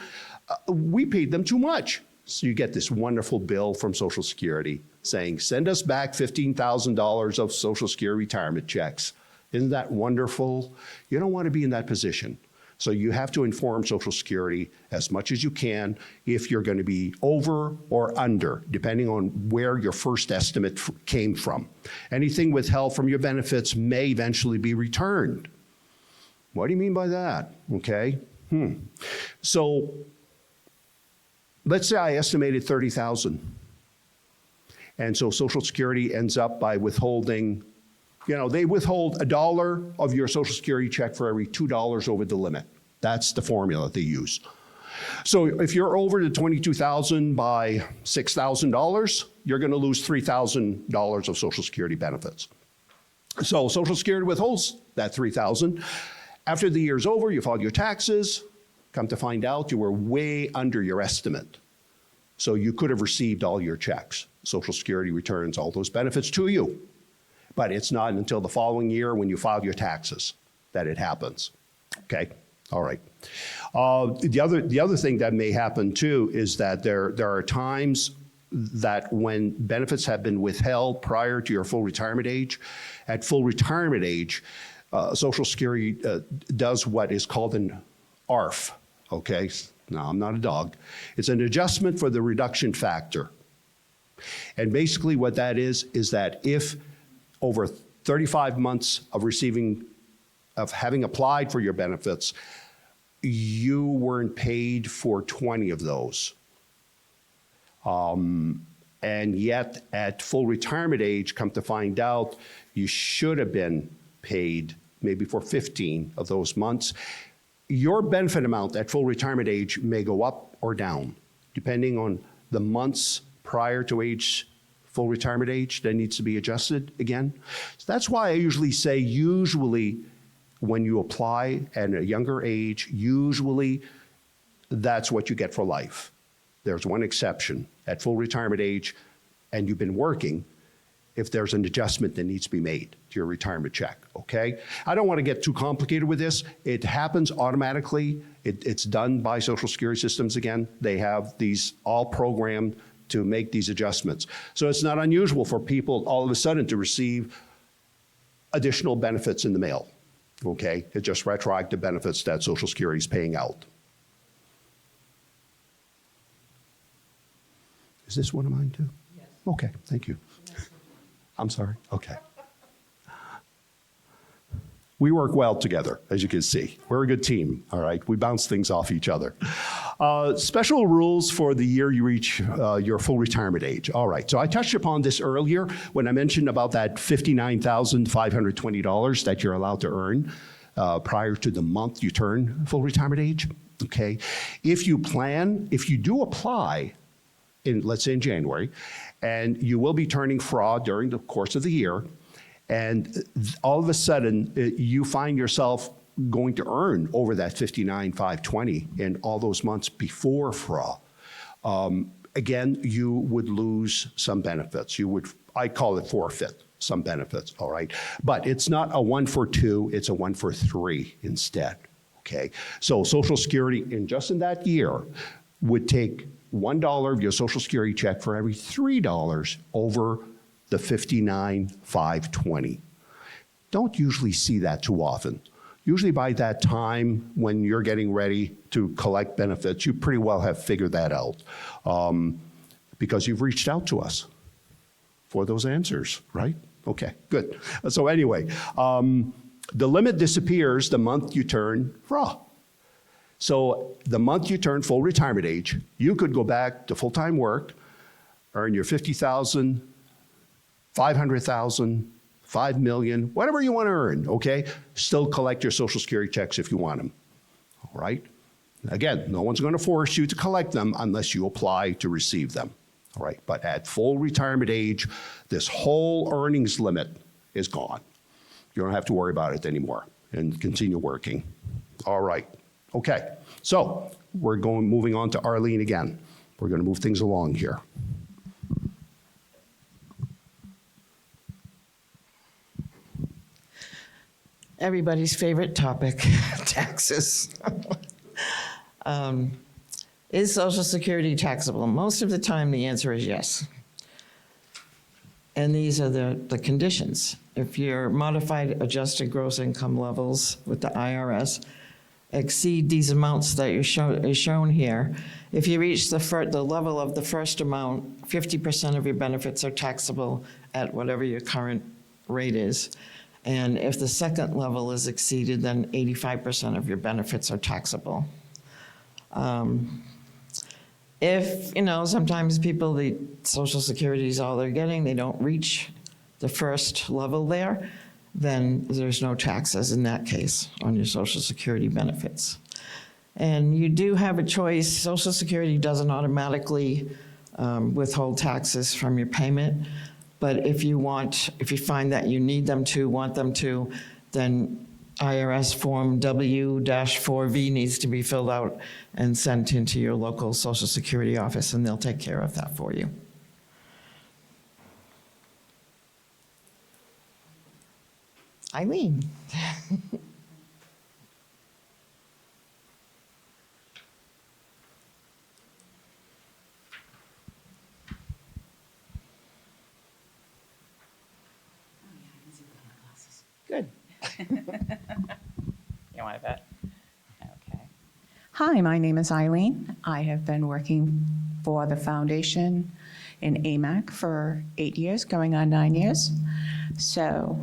we paid them too much. So you get this wonderful bill from Social Security saying, send us back $15,000 of Social Security retirement checks. Isn't that wonderful? You don't want to be in that position. So you have to inform Social Security as much as you can if you're going to be over or under, depending on where your first estimate came from. Anything withheld from your benefits may eventually be returned. What do you mean by that? Okay. So let's say I estimated 30,000. And so Social Security ends up by withholding, they withhold $1 of your Social Security check for every $2 over the limit. That's the formula they use. So if you're over the 22,000 by $6,000, you're going to lose $3,000 of Social Security benefits. So Social Security withholds that $3,000. After the year's over, you file your taxes. Come to find out, you were way under your estimate. So you could have received all your checks. Social Security returns all those benefits to you. But it's not until the following year when you file your taxes that it happens. Okay? All right. The other thing that may happen too is that there are times that when benefits have been withheld prior to your full retirement age, at full retirement age, Social Security does what is called an ARF, okay? Now, I'm not a dog. It's an adjustment for the reduction factor. And basically what that is that if over 35 months of having applied for your benefits, you weren't paid for 20 of those. And yet at full retirement age, come to find out, you should have been paid maybe for 15 of those months. Your benefit amount at full retirement age may go up or down, depending on the months prior to full retirement age that needs to be adjusted again. So that's why I usually say, when you apply at a younger age, usually that's what you get for life. There's one exception. At full retirement age, and you've been working, if there's an adjustment that needs to be made to your retirement check, okay? I don't want to get too complicated with this. It happens automatically. It's done by Social Security systems again. They have these all programmed to make these adjustments. So it's not unusual for people all of a sudden to receive additional benefits in the mail, okay? It's just retroactive benefits that Social Security is paying out. Is this one of mine too? Yes. Okay, thank you. I'm sorry, okay. We work well together, as you can see. We're a good team, all right? We bounce things off each other. Special rules for the year you reach your full retirement age. All right, so I touched upon this earlier when I mentioned about that $59,520 that you're allowed to earn prior to the month you turn full retirement age, okay? If you do apply, let's say in January, and you will be turning fraud during the course of the year, and all of a sudden you find yourself going to earn over that $59,520 in all those months before fraud, again, you would lose some benefits. I call it forfeit some benefits, all right? But it's not a 1 for 2, it's a 1 for 3 instead, okay? So Social Security, in that year, would take $1 of your Social Security check for every $3 over the $59,520. Don't usually see that too often. Usually by that time when you're getting ready to collect benefits, you pretty well have figured that out because you've reached out to us for those answers, right? Okay, good. So anyway, the limit disappears the month you turn raw. So the month you turn full retirement age, you could go back to full-time work, earn your $50,000, $500,000, $5 million, whatever you want to earn, okay? Still collect your Social Security checks if you want them, all right? Again, no one's going to force you to collect them unless you apply to receive them, all right? But at full retirement age, this whole earnings limit is gone. You don't have to worry about it anymore and continue working, all right? Okay, so we're moving on to Arlene again. We're going to move things along here. Everybody's favorite topic, taxes. Is Social Security taxable? Most of the time, the answer is yes. And these are the conditions. If your modified adjusted gross income levels with the IRS exceed these amounts that is shown here, if you reach the level of the first amount, 50% of your benefits are taxable at whatever your current rate is. And if the second level is exceeded, then 85% of your benefits are taxable. If, sometimes people, the Social Security is all they're getting, they don't reach the first level there, then there's no taxes in that case on your Social Security benefits. And you do have a choice. Social Security doesn't automatically withhold taxes from your payment, but if you find that you need them to, want them to, then IRS Form W-4V needs to be filled out and sent into your local Social Security office, and they'll take care of that for you. Eileen. Good. You want that? Okay. Hi, my name is Eileen. I have been working for the foundation in AMAC for 8 years, going on 9 years. So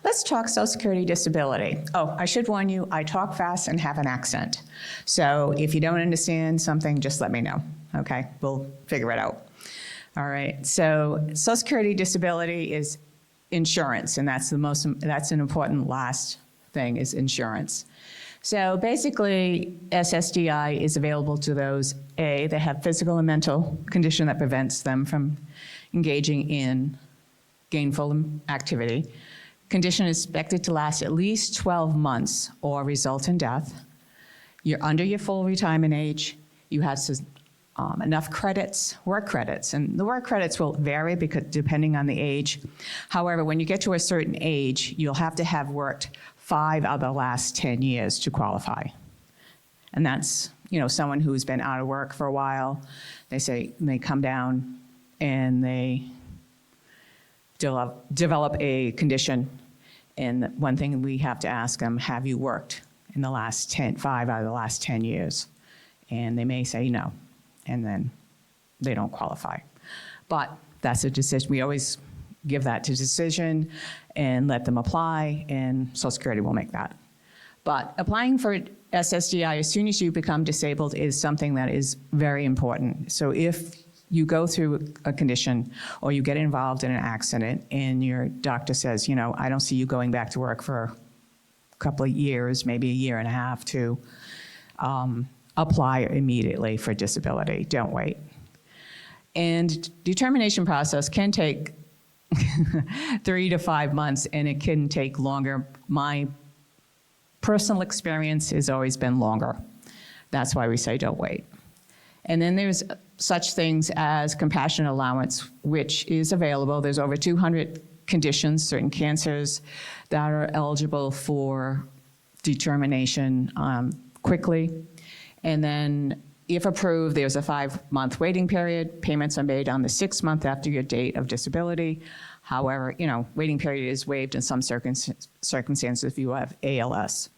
let's talk Social Security disability. Oh, I should warn you, I talk fast and have an accent. So if you don't understand something, just let me know, okay? We'll figure it out. All right, so Social Security disability is insurance, and that's an important last thing is insurance. So basically, SSDI is available to those, A, that have physical and mental condition that prevents them from engaging in gainful activity. Condition is expected to last at least 12 months or result in death. You're under your full retirement age. You have enough credits, work credits, and the work credits will vary because depending on the age. However, when you get to a certain age, you'll have to have worked 5 of the last 10 years to qualify. And that's, someone who's been out of work for a while. They come down and they develop a condition. And one thing we have to ask them, have you worked in the last 5 out of the last 10 years? And they may say no, and then they don't qualify. But that's a decision. We always give that to decision and let them apply, and Social Security will make that. But applying for SSDI as soon as you become disabled is something that is very important. So if you go through a condition or you get involved in an accident and your doctor says, I don't see you going back to work for a couple of years, maybe a year and a half, to apply immediately for disability. Don't wait. And determination process can take 3 to 5 months, and it can take longer. My personal experience has always been longer. That's why we say don't wait. And then there's such things as compassionate allowance, which is available. There's over 200 conditions, certain cancers, that are eligible for determination quickly. And then if approved, there's a 5-month waiting period. Payments are made on the 6th month after your date of disability. However, waiting period is waived in some circumstances if you have ALS.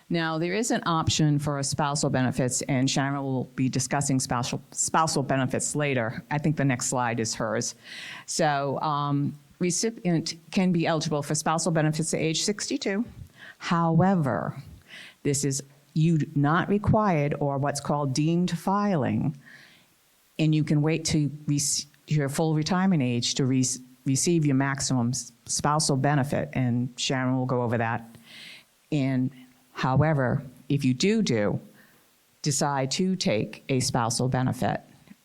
Now, there is an option for spousal benefits, and Sharon will be discussing spousal benefits later. I think the next slide is hers. So recipient can be eligible for spousal benefits at age 62. However, this is not required, or what's called deemed filing, and you can wait to your full retirement age to receive your maximum spousal benefit, and Sharon will go over that. And however, if you decide to take a spousal benefit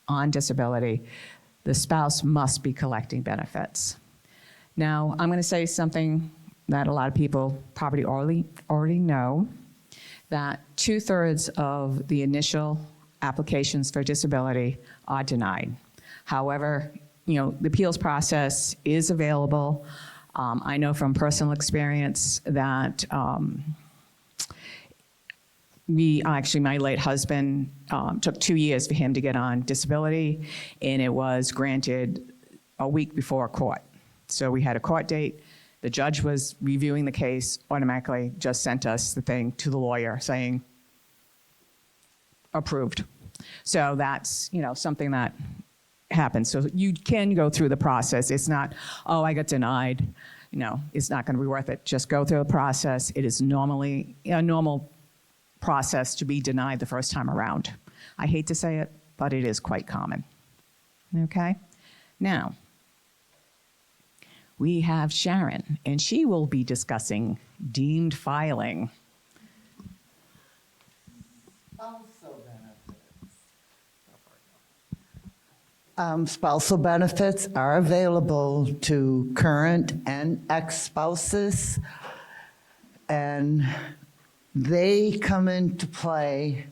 on disability, the spouse must be collecting benefits. Now, I'm going to say something that a lot of people probably already know, that 2/3 of the initial applications for disability are denied. However, the appeals process is available. I know from personal experience that my late husband, took 2 years for him to get on disability, and it was granted a week before court. So we had a court date. The judge was reviewing the case, automatically just sent us the thing to the lawyer saying, approved. So that's, something that happens. So you can go through the process. It's not, oh, I got denied. It's not going to be worth it. Just go through the process. It is normally a normal process to be denied the first time around. I hate to say it, but it is quite common. Okay? Now, we have Sharon, and she will be discussing deemed filing. Spousal benefits are available to current and ex-spouses, and they come into play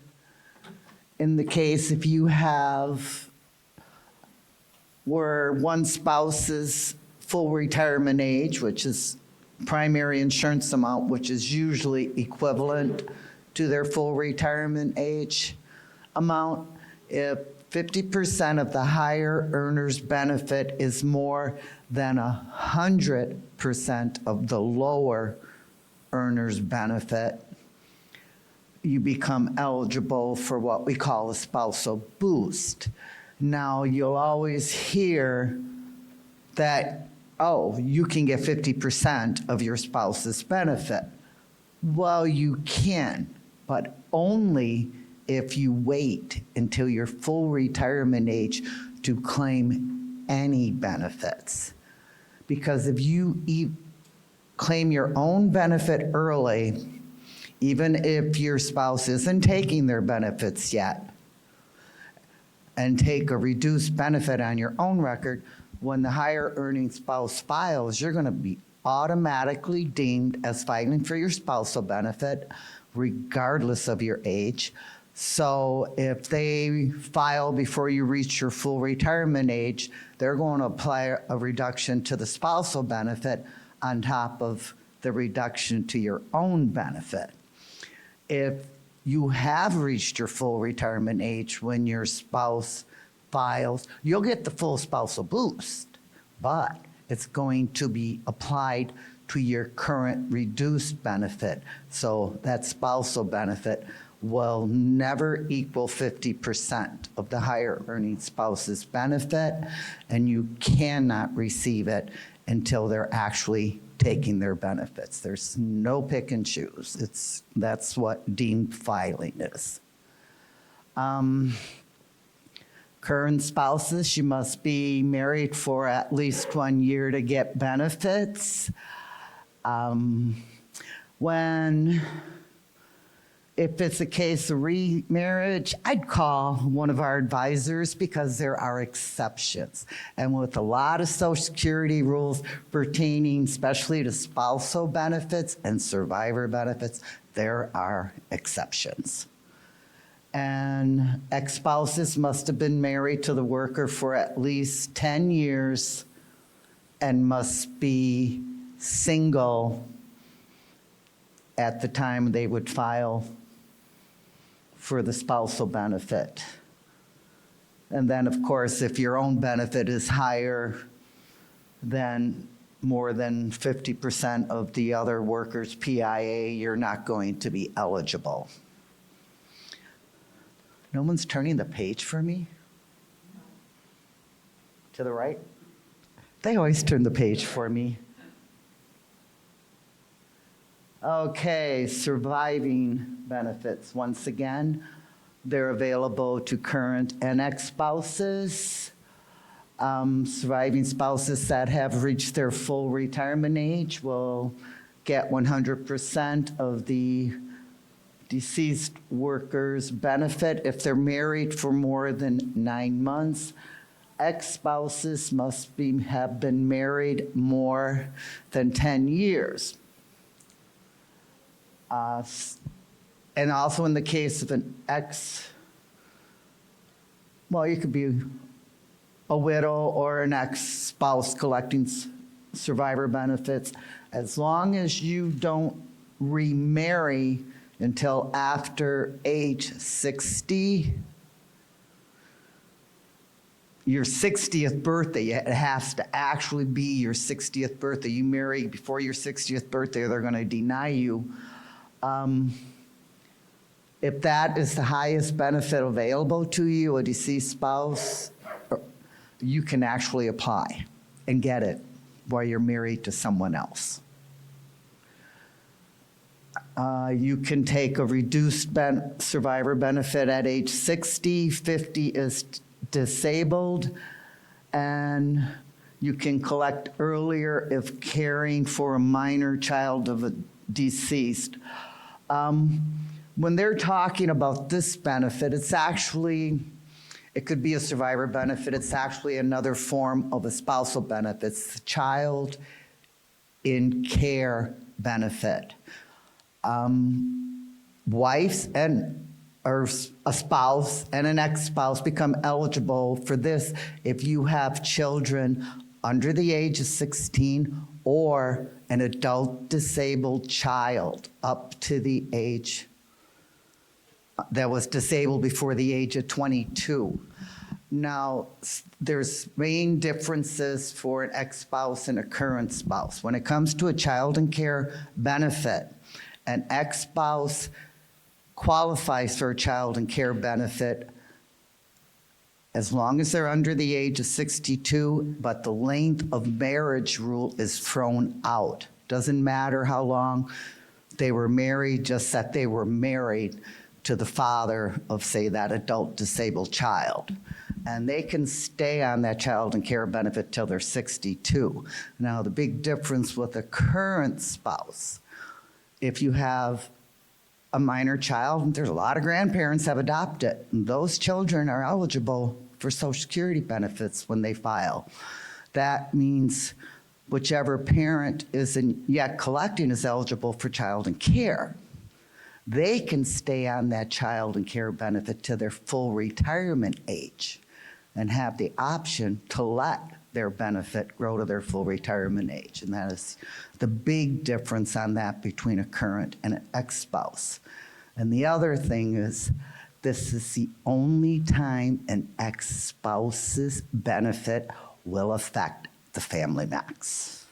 in the case if you have where one spouse's full retirement age, which is primary insurance amount, which is usually equivalent to their full retirement age amount. If 50% of the higher earner's benefit is more than 100% of the lower earner's benefit, you become eligible for what we call a spousal boost. Now, you'll always hear that, oh, you can get 50% of your spouse's benefit. Well, you can, but only if you wait until your full retirement age to claim any benefits. Because if you claim your own benefit early, even if your spouse isn't taking their benefits yet, and take a reduced benefit on your own record, when the higher earning spouse files, you're going to be automatically deemed as filing for your spousal benefit, regardless of your age. So if they file before you reach your full retirement age, they're going to apply a reduction to the spousal benefit on top of the reduction to your own benefit. If you have reached your full retirement age when your spouse files, you'll get the full spousal boost, but it's going to be applied to your current reduced benefit. So that spousal benefit will never equal 50% of the higher earning spouse's benefit, and you cannot receive it until they're actually taking their benefits. There's no pick and choose. That's what deemed filing is. Current spouses, you must be married for at least 1 year to get benefits. If it's a case of remarriage, I'd call one of our advisors because there are exceptions. And with a lot of Social Security rules pertaining especially to spousal benefits and survivor benefits, there are exceptions. And ex-spouses must have been married to the worker for at least 10 years and must be single at the time they would file for the spousal benefit. And then, of course, if your own benefit is higher than more than 50% of the other workers' PIA, you're not going to be eligible. No one's turning the page for me? To the right? They always turn the page for me. Okay, surviving benefits. Once again, they're available to current and ex-spouses. Surviving spouses that have reached their full retirement age will get 100% of the deceased worker's benefit if they're married for more than 9 months. Ex-spouses must have been married more than 10 years. And also in the case of an you could be a widow or an ex-spouse collecting survivor benefits, as long as you don't remarry until after age 60, your 60th birthday, it has to actually be your 60th birthday. You marry before your 60th birthday, they're going to deny you. If that is the highest benefit available to you, a deceased spouse, you can actually apply and get it while you're married to someone else. You can take a reduced survivor benefit at age 60, 50 is disabled, and you can collect earlier if caring for a minor child of a deceased. When they're talking about this benefit, it's actually, it could be a survivor benefit, it's actually another form of a spousal benefit. It's the child in care benefit. Wives and or a spouse and an ex-spouse become eligible for this if you have children under the age of 16 or an adult disabled child up to the age that was disabled before the age of 22. Now, there's main differences for an ex-spouse and a current spouse. When it comes to a child in care benefit, an ex-spouse qualifies for a child in care benefit as long as they're under the age of 62, but the length of marriage rule is thrown out. Doesn't matter how long they were married, just that they were married to the father of, say, that adult disabled child. And they can stay on that child and care benefit till they're 62. Now, the big difference with a current spouse, if you have a minor child, there's a lot of grandparents have adopted, and those children are eligible for Social Security benefits when they file. That means whichever parent isn't yet collecting is eligible for child and care. They can stay on that child and care benefit to their full retirement age and have the option to let their benefit grow to their full retirement age. And that is the big difference on that between a current and an ex-spouse. And the other thing is, this is the only time an ex-spouse's benefit will affect the Family Max.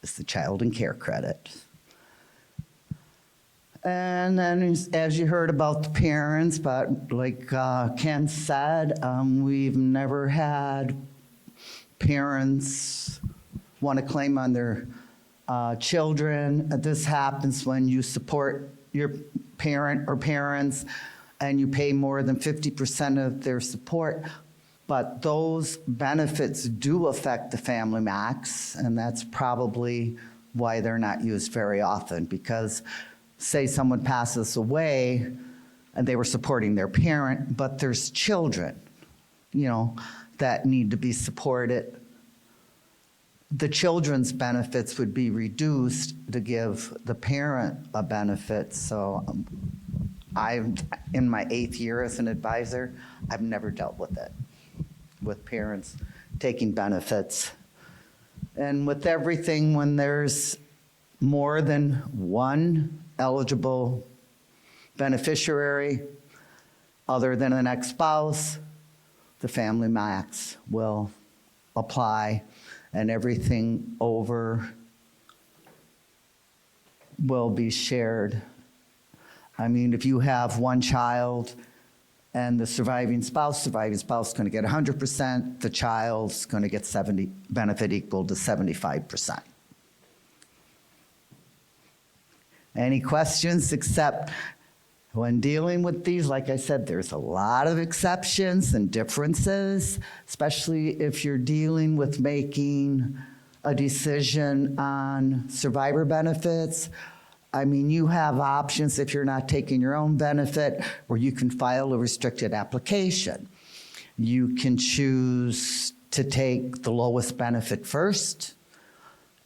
It's the child and care credit. And then, as you heard about the parents, but like Ken said, we've never had parents want to claim on their children. This happens when you support your parent or parents and you pay more than 50% of their support. But those benefits do affect the Family Max, and that's probably why they're not used very often, because say someone passes away and they were supporting their parent, but there's children, that need to be supported. The children's benefits would be reduced to give the parent a benefit. So in my 8th year as an advisor, I've never dealt with it, with parents taking benefits. And with everything, when there's more than one eligible beneficiary other than an ex-spouse, the Family Max will apply, and everything over will be shared. I mean, if you have one child and the surviving spouse is going to get 100%, the child's going to get 70, benefit equal to 75%. Any questions? Except when dealing with these, like I said, there's a lot of exceptions and differences, especially if you're dealing with making a decision on survivor benefits. I mean, you have options if you're not taking your own benefit, where you can file a restricted application. You can choose to take the lowest benefit first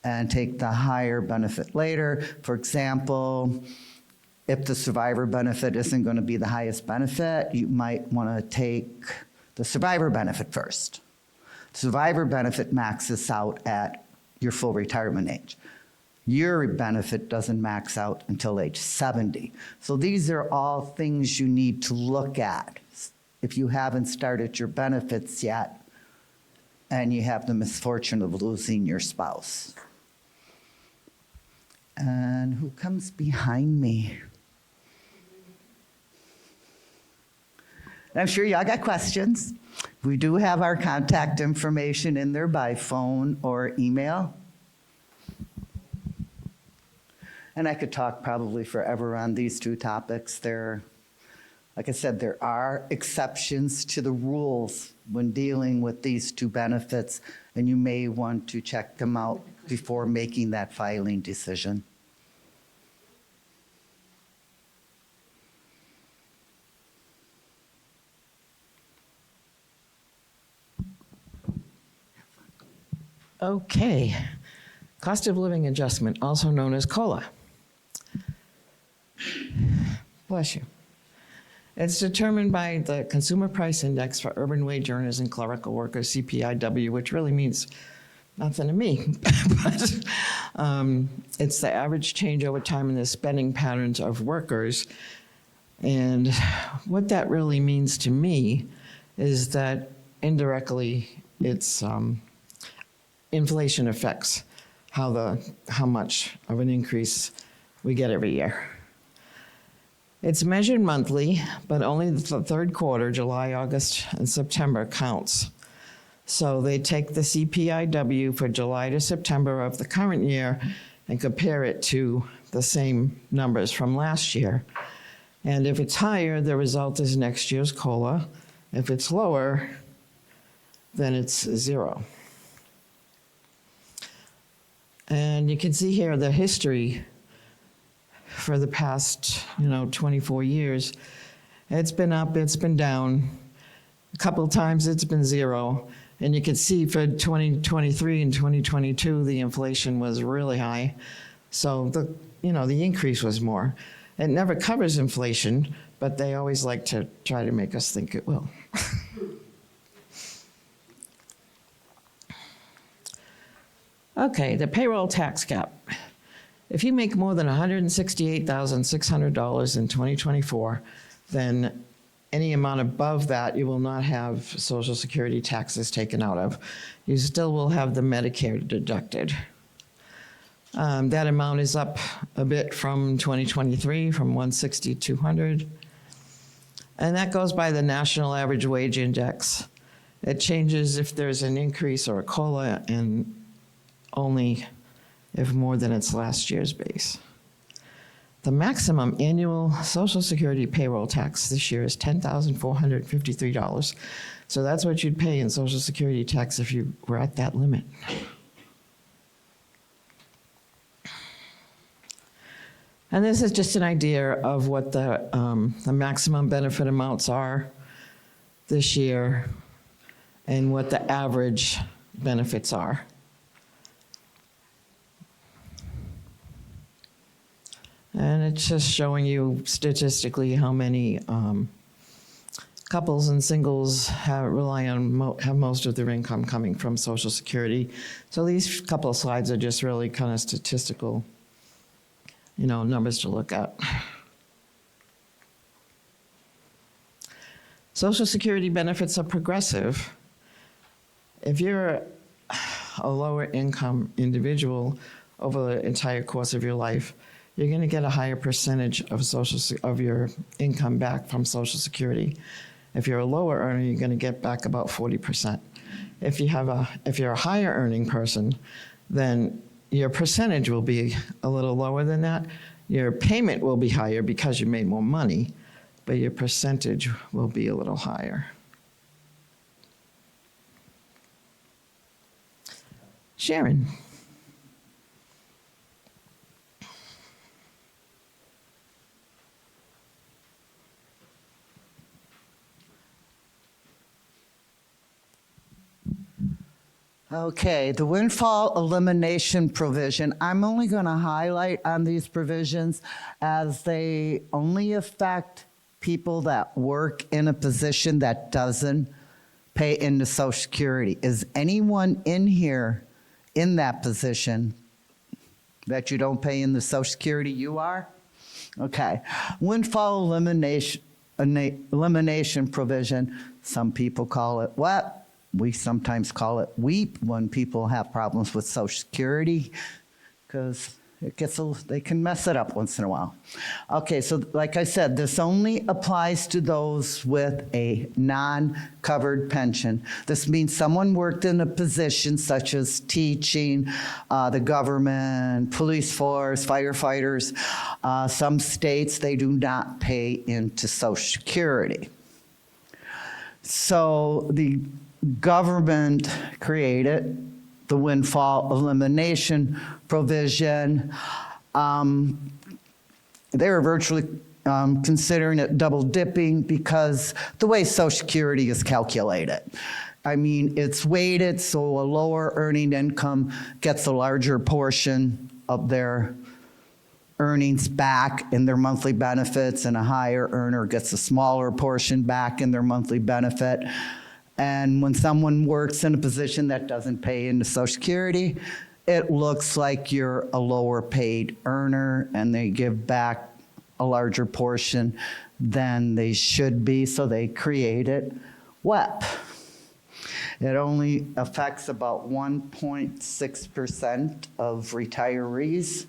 and take the higher benefit later. For example, if the survivor benefit isn't going to be the highest benefit, you might want to take the survivor benefit first. Survivor benefit maxes out at your full retirement age. Your benefit doesn't max out until age 70. So these are all things you need to look at if you haven't started your benefits yet and you have the misfortune of losing your spouse. And who comes behind me? I'm sure y'all got questions. We do have our contact information in there by phone or email. And I could talk probably forever on these two topics. Like I said, there are exceptions to the rules when dealing with these two benefits, and you may want to check them out before making that filing decision. Okay. Cost of living adjustment, also known as COLA. Bless you. It's determined by the Consumer Price Index for urban wage earners and clerical workers, CPIW, which really means nothing to me. But it's the average change over time in the spending patterns of workers. And what that really means to me is that indirectly it's inflation affects how much of an increase we get every year. It's measured monthly, but only the third quarter, July, August, and September counts. So they take the CPIW for July to September of the current year and compare it to the same numbers from last year. And if it's higher, the result is next year's COLA. If it's lower, then it's zero. And you can see here the history for the past, 24 years. It's been up, it's been down. A couple of times it's been zero. And you can see for 2023 and 2022, the inflation was really high. So the increase was more. It never covers inflation, but they always like to try to make us think it will. Okay, the payroll tax cap. If you make more than $168,600 in 2024, then any amount above that, you will not have Social Security taxes taken out of. You still will have the Medicare deducted. That amount is up a bit from 2023, from 160 to 200. And that goes by the National Average Wage Index. It changes if there's an increase or a COLA, and only if more than its last year's base. The maximum annual Social Security payroll tax this year is $10,453. So that's what you'd pay in Social Security tax if you were at that limit. And this is just an idea of what the maximum benefit amounts are this year and what the average benefits are. And it's just showing you statistically how many couples and singles have most of their income coming from Social Security. So these couple of slides are just really kind of statistical, numbers to look at. Social Security benefits are progressive. If you're a lower income individual over the entire course of your life, you're going to get a higher percentage of your income back from Social Security. If you're a lower earner, you're going to get back about 40%. If you're a higher earning person, then your percentage will be a little lower than that. Your payment will be higher because you made more money, but your percentage will be a little higher. Sharon. Okay, the windfall elimination provision. I'm only going to highlight on these provisions as they only affect people that work in a position that doesn't pay into Social Security. Is anyone in here in that position that you don't pay into Social Security? You are? Okay. Windfall elimination provision. Some people call it what? We sometimes call it WEEP when people have problems with Social Security, because They can mess it up once in a while. Okay, so like I said, this only applies to those with a non-covered pension. This means someone worked in a position such as teaching, the government, police force, firefighters. Some states, they do not pay into Social Security. So the government created the windfall elimination provision. They were virtually considering it double dipping because the way Social Security is calculated. I mean, it's weighted so a lower earning income gets a larger portion of their earnings back in their monthly benefits, and a higher earner gets a smaller portion back in their monthly benefit. And when someone works in a position that doesn't pay into Social Security, it looks like you're a lower paid earner and they give back a larger portion than they should be, so they created WEP. It only affects about 1.6% of retirees.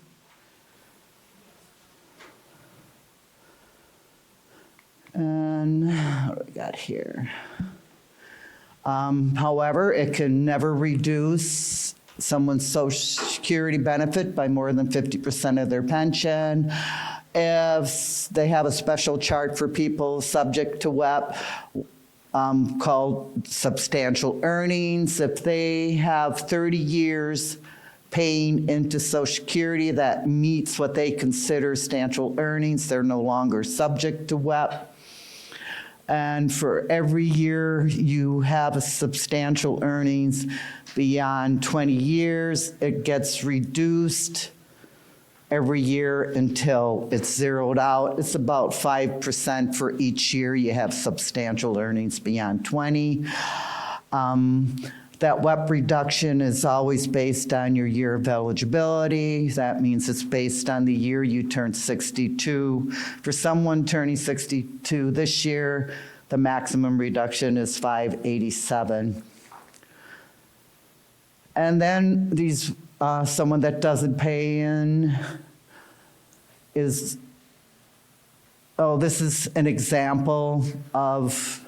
And what do we got here? However, it can never reduce someone's Social Security benefit by more than 50% of their pension. If they have a special chart for people subject to WEP called substantial earnings, if they have 30 years paying into Social Security that meets what they consider substantial earnings, they're no longer subject to WEP. And for every year you have a substantial earnings beyond 20 years, it gets reduced every year until it's zeroed out. It's about 5% for each year you have substantial earnings beyond 20. That WEP reduction is always based on your year of eligibility. That means it's based on the year you turned 62. For someone turning 62 this year, the maximum reduction is $587. And then these someone that doesn't pay in is, this is an example of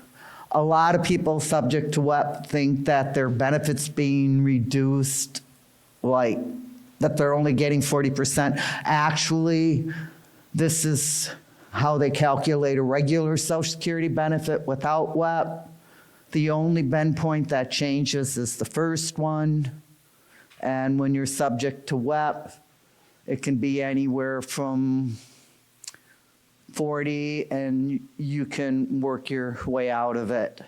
a lot of people subject to WEP think that their benefits being reduced, like that they're only getting 40%. Actually, this is how they calculate a regular Social Security benefit without WEP. The only bend point that changes is the first one. And when you're subject to WEP, it can be anywhere from 40 and you can work your way out of it.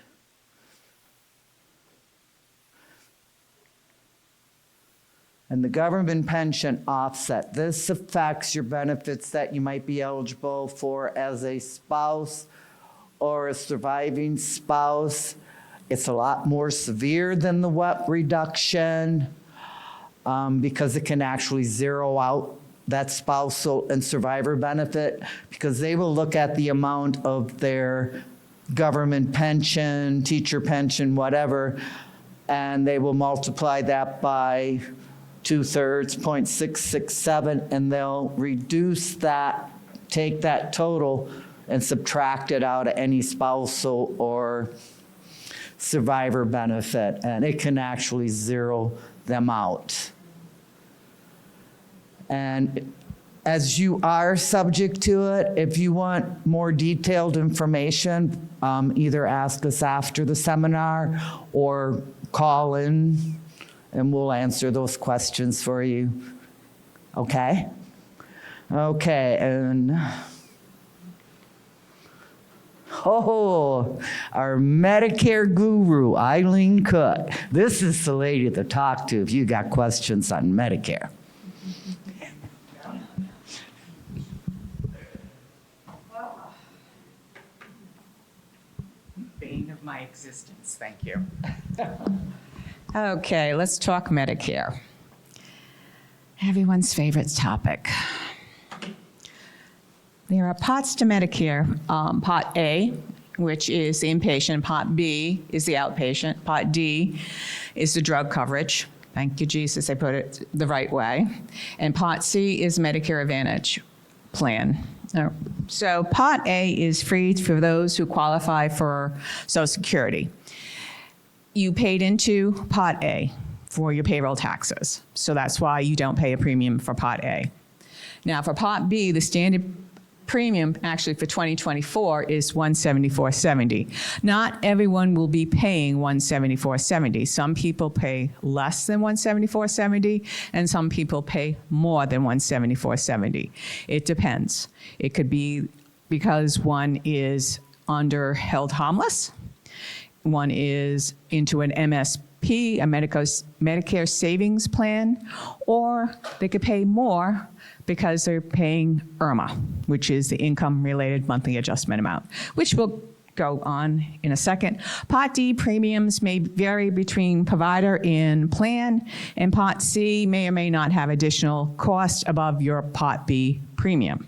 And the government pension offset. This affects your benefits that you might be eligible for as a spouse or a surviving spouse. It's a lot more severe than the WEP reduction because it can actually zero out that spousal and survivor benefit, because they will look at the amount of their government pension, teacher pension, whatever, and they will multiply that by 2/3, 0.667, and they'll reduce that, take that total and subtract it out of any spousal or survivor benefit, and it can actually zero them out. And as you are subject to it, if you want more detailed information, either ask us after the seminar or call in and we'll answer those questions for you. Okay? Okay, and our Medicare guru, Eileen Cook. This is the lady to talk to if you got questions on Medicare. Bane of my existence, thank you. Okay, let's talk Medicare. Everyone's favorite topic. There are parts to Medicare. Part A, which is the inpatient. Part B is the outpatient. Part D is the drug coverage. Thank you, Jesus, I put it the right way. And Part C is Medicare Advantage plan. So Part A is free for those who qualify for Social Security. You paid into Part A for your payroll taxes, so that's why you don't pay a premium for Part A. Now, for Part B, the standard premium actually for 2024 is $174.70. Not everyone will be paying $174.70. Some people pay less than $174.70, and some people pay more than $174.70. It depends. It could be because one is under held harmless, one is into an MSP, a Medicare savings plan, or they could pay more because they're paying IRMA, which is the income-related monthly adjustment amount, which we'll go on in a second. Part D premiums may vary between provider and plan, and Part C may or may not have additional cost above your Part B premium.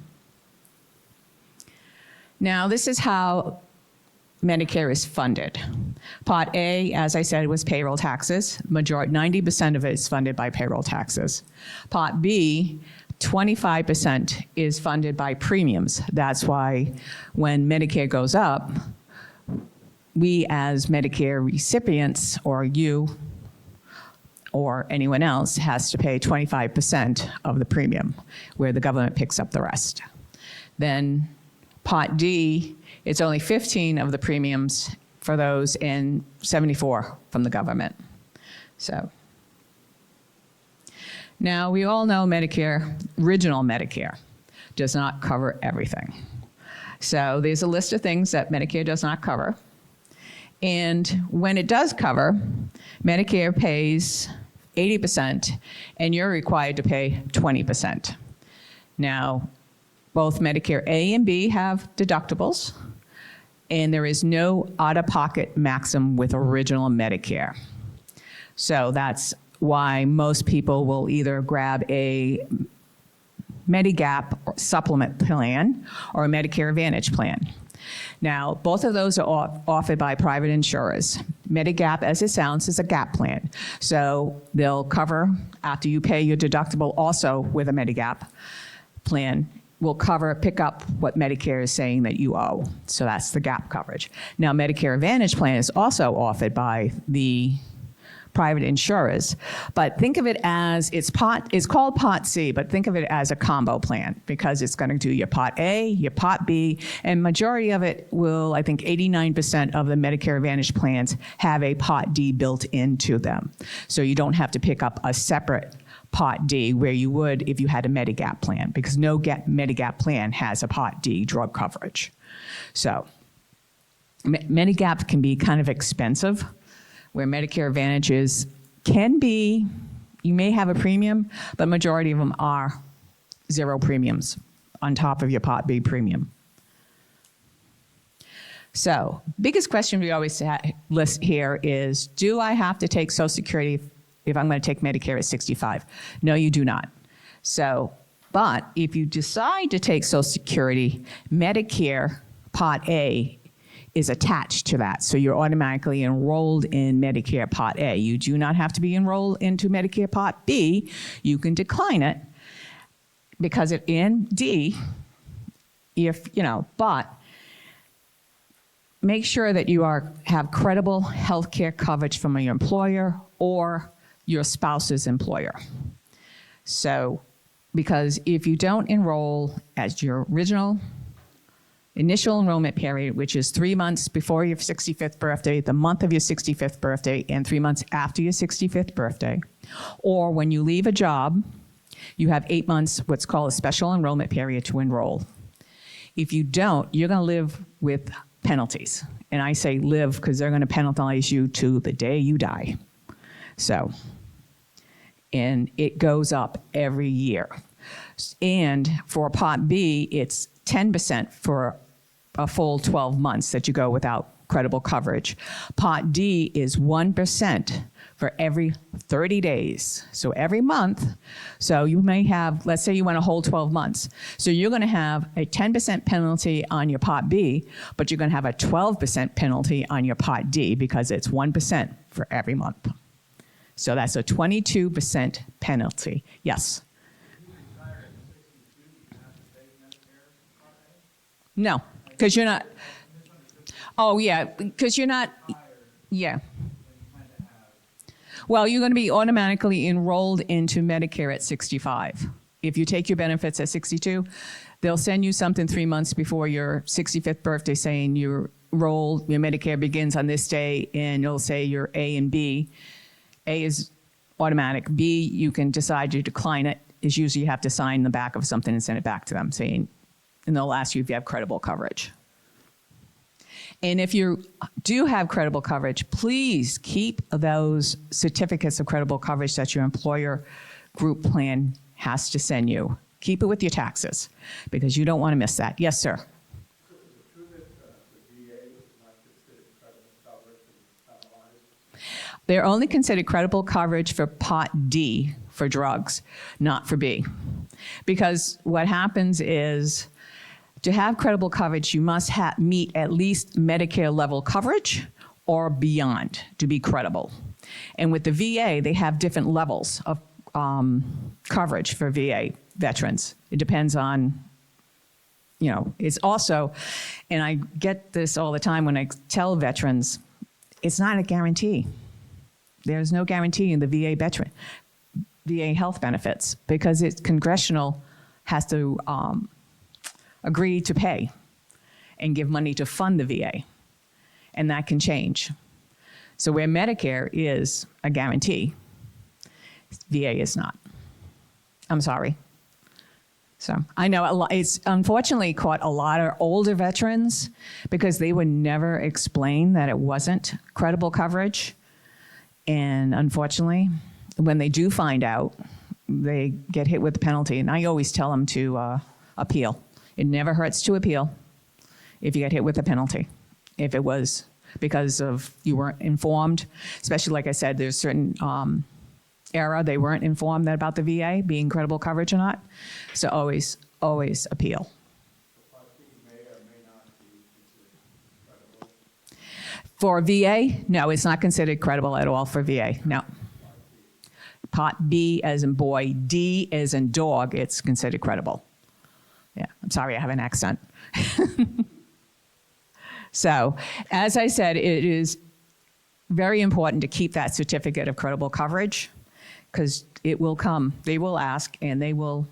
Now, this is how Medicare is funded. Part A, as I said, was payroll taxes. 90% of it is funded by payroll taxes. Part B, 25% is funded by premiums. That's why when Medicare goes up, we as Medicare recipients, or you or anyone else, has to pay 25% of the premium, where the government picks up the rest. Then Part D, it's only 15 of the premiums for those and 74 from the government. So now we all know Medicare, original Medicare, does not cover everything. So there's a list of things that Medicare does not cover. And when it does cover, Medicare pays 80% and you're required to pay 20%. Now, both Medicare A and B have deductibles, and there is no out-of-pocket maximum with original Medicare. So that's why most people will either grab a Medigap supplement plan or a Medicare Advantage plan. Now, both of those are offered by private insurers. Medigap, as it sounds, is a gap plan. So they'll cover, after you pay your deductible, also with a Medigap plan, will pick up what Medicare is saying that you owe. So that's the gap coverage. Now, Medicare Advantage plan is also offered by the private insurers, but think of it as, it's called Part C, but think of it as a combo plan, because it's going to do your Part A, your Part B, and majority of it will, I think 89% of the Medicare Advantage plans have a Part D built into them. So you don't have to pick up a separate Part D where you would if you had a Medigap plan, because no Medigap plan has a Part D drug coverage. So Medigap can be kind of expensive, where Medicare Advantage can be, you may have a premium, but majority of them are zero premiums on top of your Part B premium. So biggest question we always list here is, do I have to take Social Security if I'm going to take Medicare at 65? No, you do not. So, but if you decide to take Social Security, Medicare Part A is attached to that. So you're automatically enrolled in Medicare Part A. You do not have to be enrolled into Medicare Part B. You can decline it because it's in D, but make sure that you have credible health care coverage from your employer or your spouse's employer. So, because if you don't enroll as your initial enrollment period, which is 3 months before your 65th birthday, the month of your 65th birthday, and 3 months after your 65th birthday, or when you leave a job, you have 8 months, what's called a special enrollment period, to enroll. If you don't, you're going to live with penalties. And I say live because they're going to penalize you to the day you die. So, and it goes up every year. And for Part B, it's 10% for a full 12 months that you go without credible coverage. Part D is 1% for every 30 days. So every month, so you may have, let's say you went a whole 12 months. So you're going to have a 10% penalty on your Part B, but you're going to have a 12% penalty on your Part D because it's 1% for every month. So that's a 22% penalty. Yes. No, because you're not. Oh, yeah, because you're not. Yeah. Well, you're going to be automatically enrolled into Medicare at 65. If you take your benefits at 62, they'll send you something 3 months before your 65th birthday saying you're enrolled, your Medicare begins on this day, and it'll say you're A and B. A is automatic. B, you can decide to decline it. Is usually you have to sign the back of something and send it back to them saying, and they'll ask you if you have credible coverage. And if you do have credible coverage, please keep those certificates of credible coverage that your employer group plan has to send you. Keep it with your taxes because you don't want to miss that. Yes, sir. They're only considered credible coverage for Part D for drugs, not for B. Because what happens is, to have credible coverage, you must meet at least Medicare level coverage or beyond to be credible. And with the VA, they have different levels of coverage for VA veterans. It depends on, you know, it's also, and I get this all the time when I tell veterans, it's not a guarantee. There's no guarantee in the VA health benefits because it's congressional has to agree to pay and give money to fund the VA, and that can change. So where Medicare is a guarantee, VA is not. I'm sorry. So I know it's unfortunately caught a lot of older veterans because they would never explain that it wasn't credible coverage. And unfortunately, when they do find out, they get hit with the penalty. And I always tell them to appeal. It never hurts to appeal if you get hit with a penalty. If it was because of you weren't informed, especially like I said, there's certain era they weren't informed that about the VA being credible coverage or not. So always, always appeal. For VA, no, it's not considered credible at all for VA, no. Part B as in boy, D as in dog, it's considered credible. Yeah, I'm sorry, I have an accent. So, as I said, it is very important to keep that certificate of credible coverage because it will come. They will ask and they will.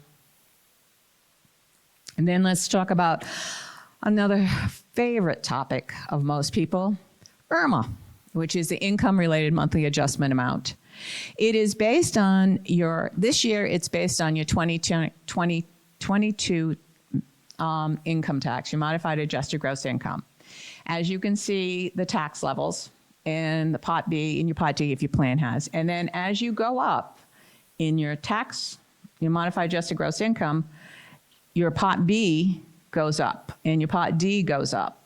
And then let's talk about another favorite topic of most people, IRMA, which is the income-related monthly adjustment amount. It is based on this year it's based on your 2022 income tax, your modified adjusted gross income. As you can see, the tax levels in the Part B and your Part D if your plan has. And then as you go up in your tax, your modified adjusted gross income, your Part B goes up and your Part D goes up.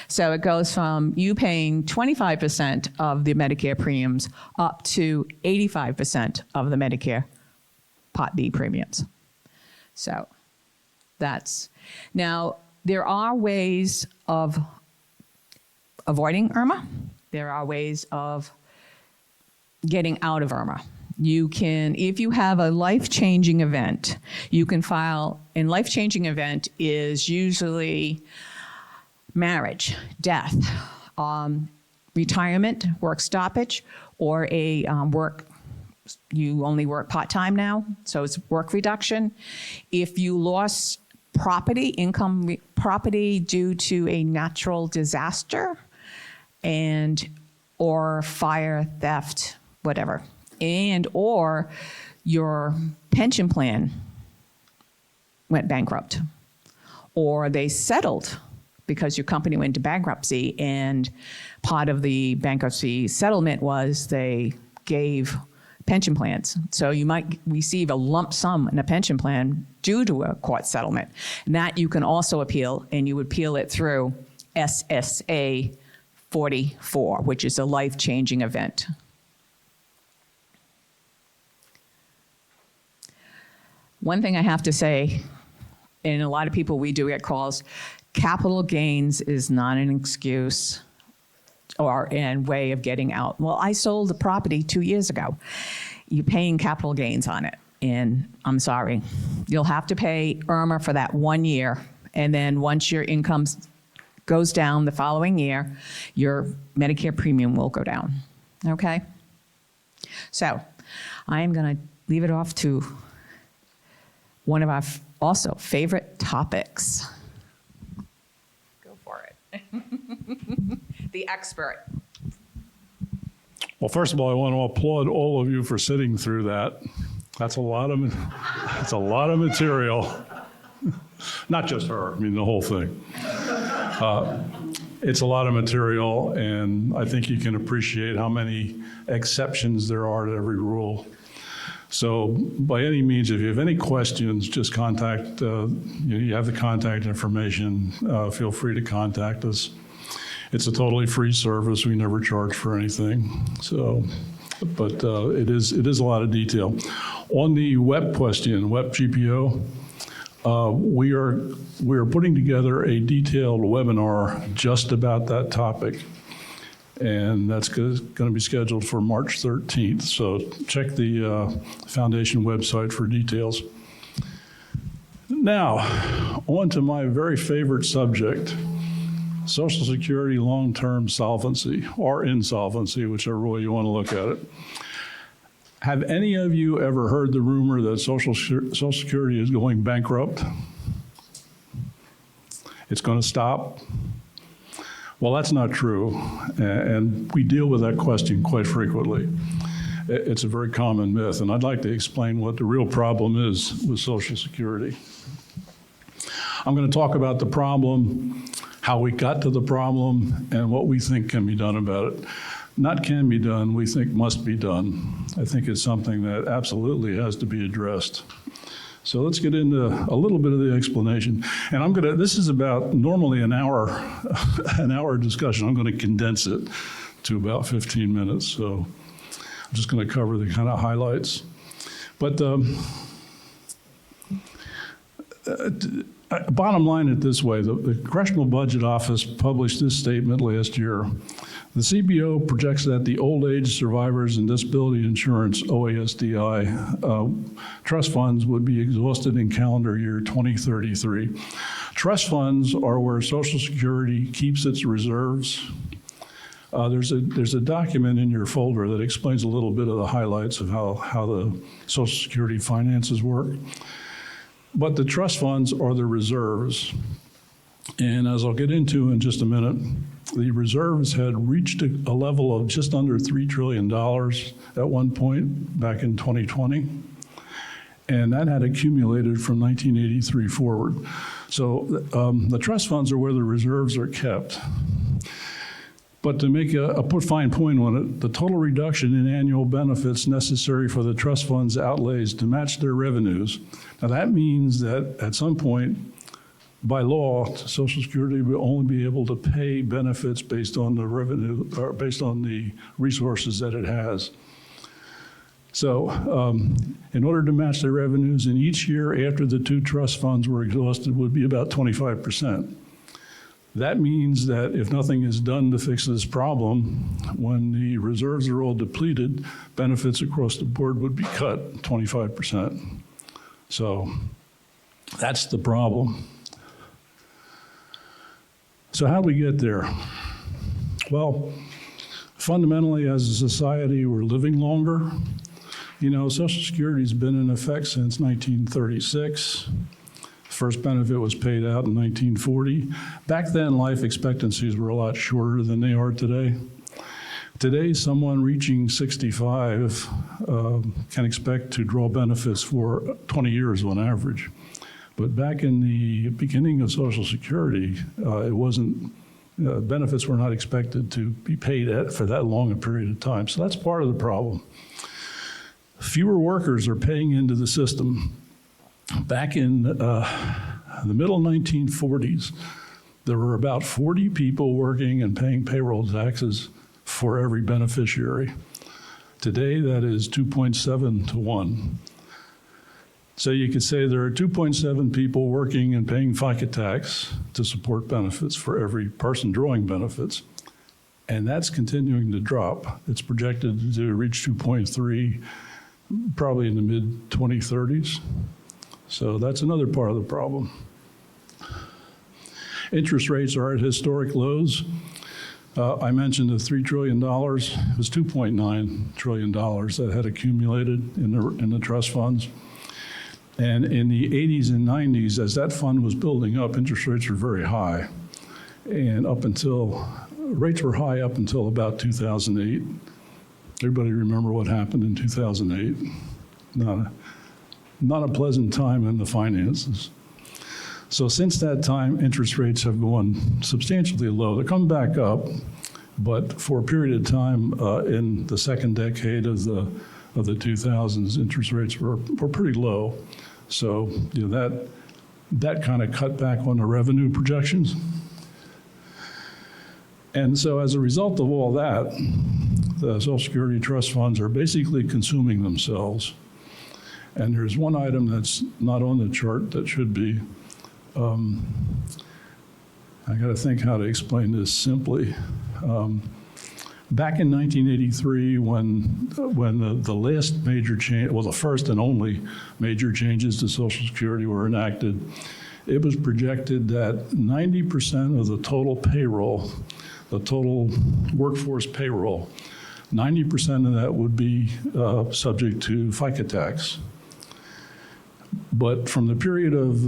So it goes from you paying 25% of the Medicare premiums up to 85% of the Medicare Part B premiums. So that's, now there are ways of avoiding IRMA. There are ways of getting out of IRMA. You can, if you have a life-changing event, you can file, and life-changing event is usually marriage, death, retirement, work stoppage, or a you only work part-time now, so it's work reduction. If you lost property, property due to a natural disaster, or fire, theft, whatever, or your pension plan went bankrupt, or they settled because your company went into bankruptcy, and part of the bankruptcy settlement was they gave pension plans. So you might receive a lump sum in a pension plan due to a court settlement. And that you can also appeal, and you would appeal it through SSA 44, which is a life-changing event. One thing I have to say, and a lot of people we do get calls, capital gains is not an excuse and way of getting out. Well, I sold the property 2 years ago. You're paying capital gains on it, and I'm sorry. You'll have to pay IRMA for that 1 year, and then once your income goes down the following year, your Medicare premium will go down, okay? So I'm going to leave it off to one of our also favorite topics. Go for it. The expert. Well, first of all, I want to applaud all of you for sitting through that. That's a lot of material. Not just her, I mean, the whole thing. It's a lot of material, and I think you can appreciate how many exceptions there are to every rule. So by any means, if you have any questions, just contact, you have the contact information. Feel free to contact us. It's a totally free service. We never charge for anything. So, but it is a lot of detail. On the WEP question, WEP GPO, we are putting together a detailed webinar just about that topic. And that's going to be scheduled for March 13th. So check the foundation website for details. Now, on to my very favorite subject, Social Security long-term solvency, or insolvency, whichever way you want to look at it. Have any of you ever heard the rumor that Social Security is going bankrupt? It's going to stop? Well, that's not true, and we deal with that question quite frequently. It's a very common myth, and I'd like to explain what the real problem is with Social Security. I'm going to talk about the problem, how we got to the problem, and what we think can be done about it. Not can be done, we think must be done. I think it's something that absolutely has to be addressed. So let's get into a little bit of the explanation. And this is about normally an hour discussion. I'm going to condense it to about 15 minutes. So I'm just going to cover the kind of highlights. But bottom line it this way, the Congressional Budget Office published this statement last year. The CBO projects that the Old Age Survivors and Disability Insurance, OASDI, trust funds would be exhausted in calendar year 2033. Trust funds are where Social Security keeps its reserves. There's a document in your folder that explains a little bit of the highlights of how the Social Security finances work. But the trust funds are the reserves. And as I'll get into in just a minute, the reserves had reached a level of just under $3 trillion at one point back in 2020. And that had accumulated from 1983 forward. So the trust funds are where the reserves are kept. But to make a fine point on it, the total reduction in annual benefits necessary for the trust funds outlays to match their revenues. Now that means that at some point, by law, Social Security will only be able to pay benefits based on the revenue, or based on the resources that it has. So in order to match their revenues, in each year after the two trust funds were exhausted would be about 25%. That means that if nothing is done to fix this problem, when the reserves are all depleted, benefits across the board would be cut 25%. So that's the problem. So how do we get there? Well, fundamentally, as a society, we're living longer. You know, Social Security's been in effect since 1936. First benefit was paid out in 1940. Back then, life expectancies were a lot shorter than they are today. Today, someone reaching 65 can expect to draw benefits for 20 years on average. But back in the beginning of Social Security, it wasn't, benefits were not expected to be paid for that long a period of time. So that's part of the problem. Fewer workers are paying into the system. Back in the middle 1940s, there were about 40 people working and paying payroll taxes for every beneficiary. Today, that is 2.7 to 1. So you could say there are 2.7 people working and paying FICA tax to support benefits for every person drawing benefits. And that's continuing to drop. It's projected to reach 2.3 probably in the mid-2030s. So that's another part of the problem. Interest rates are at historic lows. I mentioned the $3 trillion. It was $2.9 trillion that had accumulated in the trust funds. And in the 80s and 90s, as that fund was building up, interest rates were very high. And rates were high up until about 2008. Everybody remember what happened in 2008? Not a pleasant time in the finances. So since that time, interest rates have gone substantially low. They're coming back up, but for a period of time in the second decade of the 2000s, interest rates were pretty low. So that kind of cut back on the revenue projections. And so as a result of all that, the Social Security trust funds are basically consuming themselves. And there's one item that's not on the chart that should be. I got to think how to explain this simply. Back in 1983, when the last major change, well, the first and only major changes to Social Security were enacted, it was projected that 90% of the total payroll, the total workforce payroll, 90% of that would be subject to FICA tax. But from the period of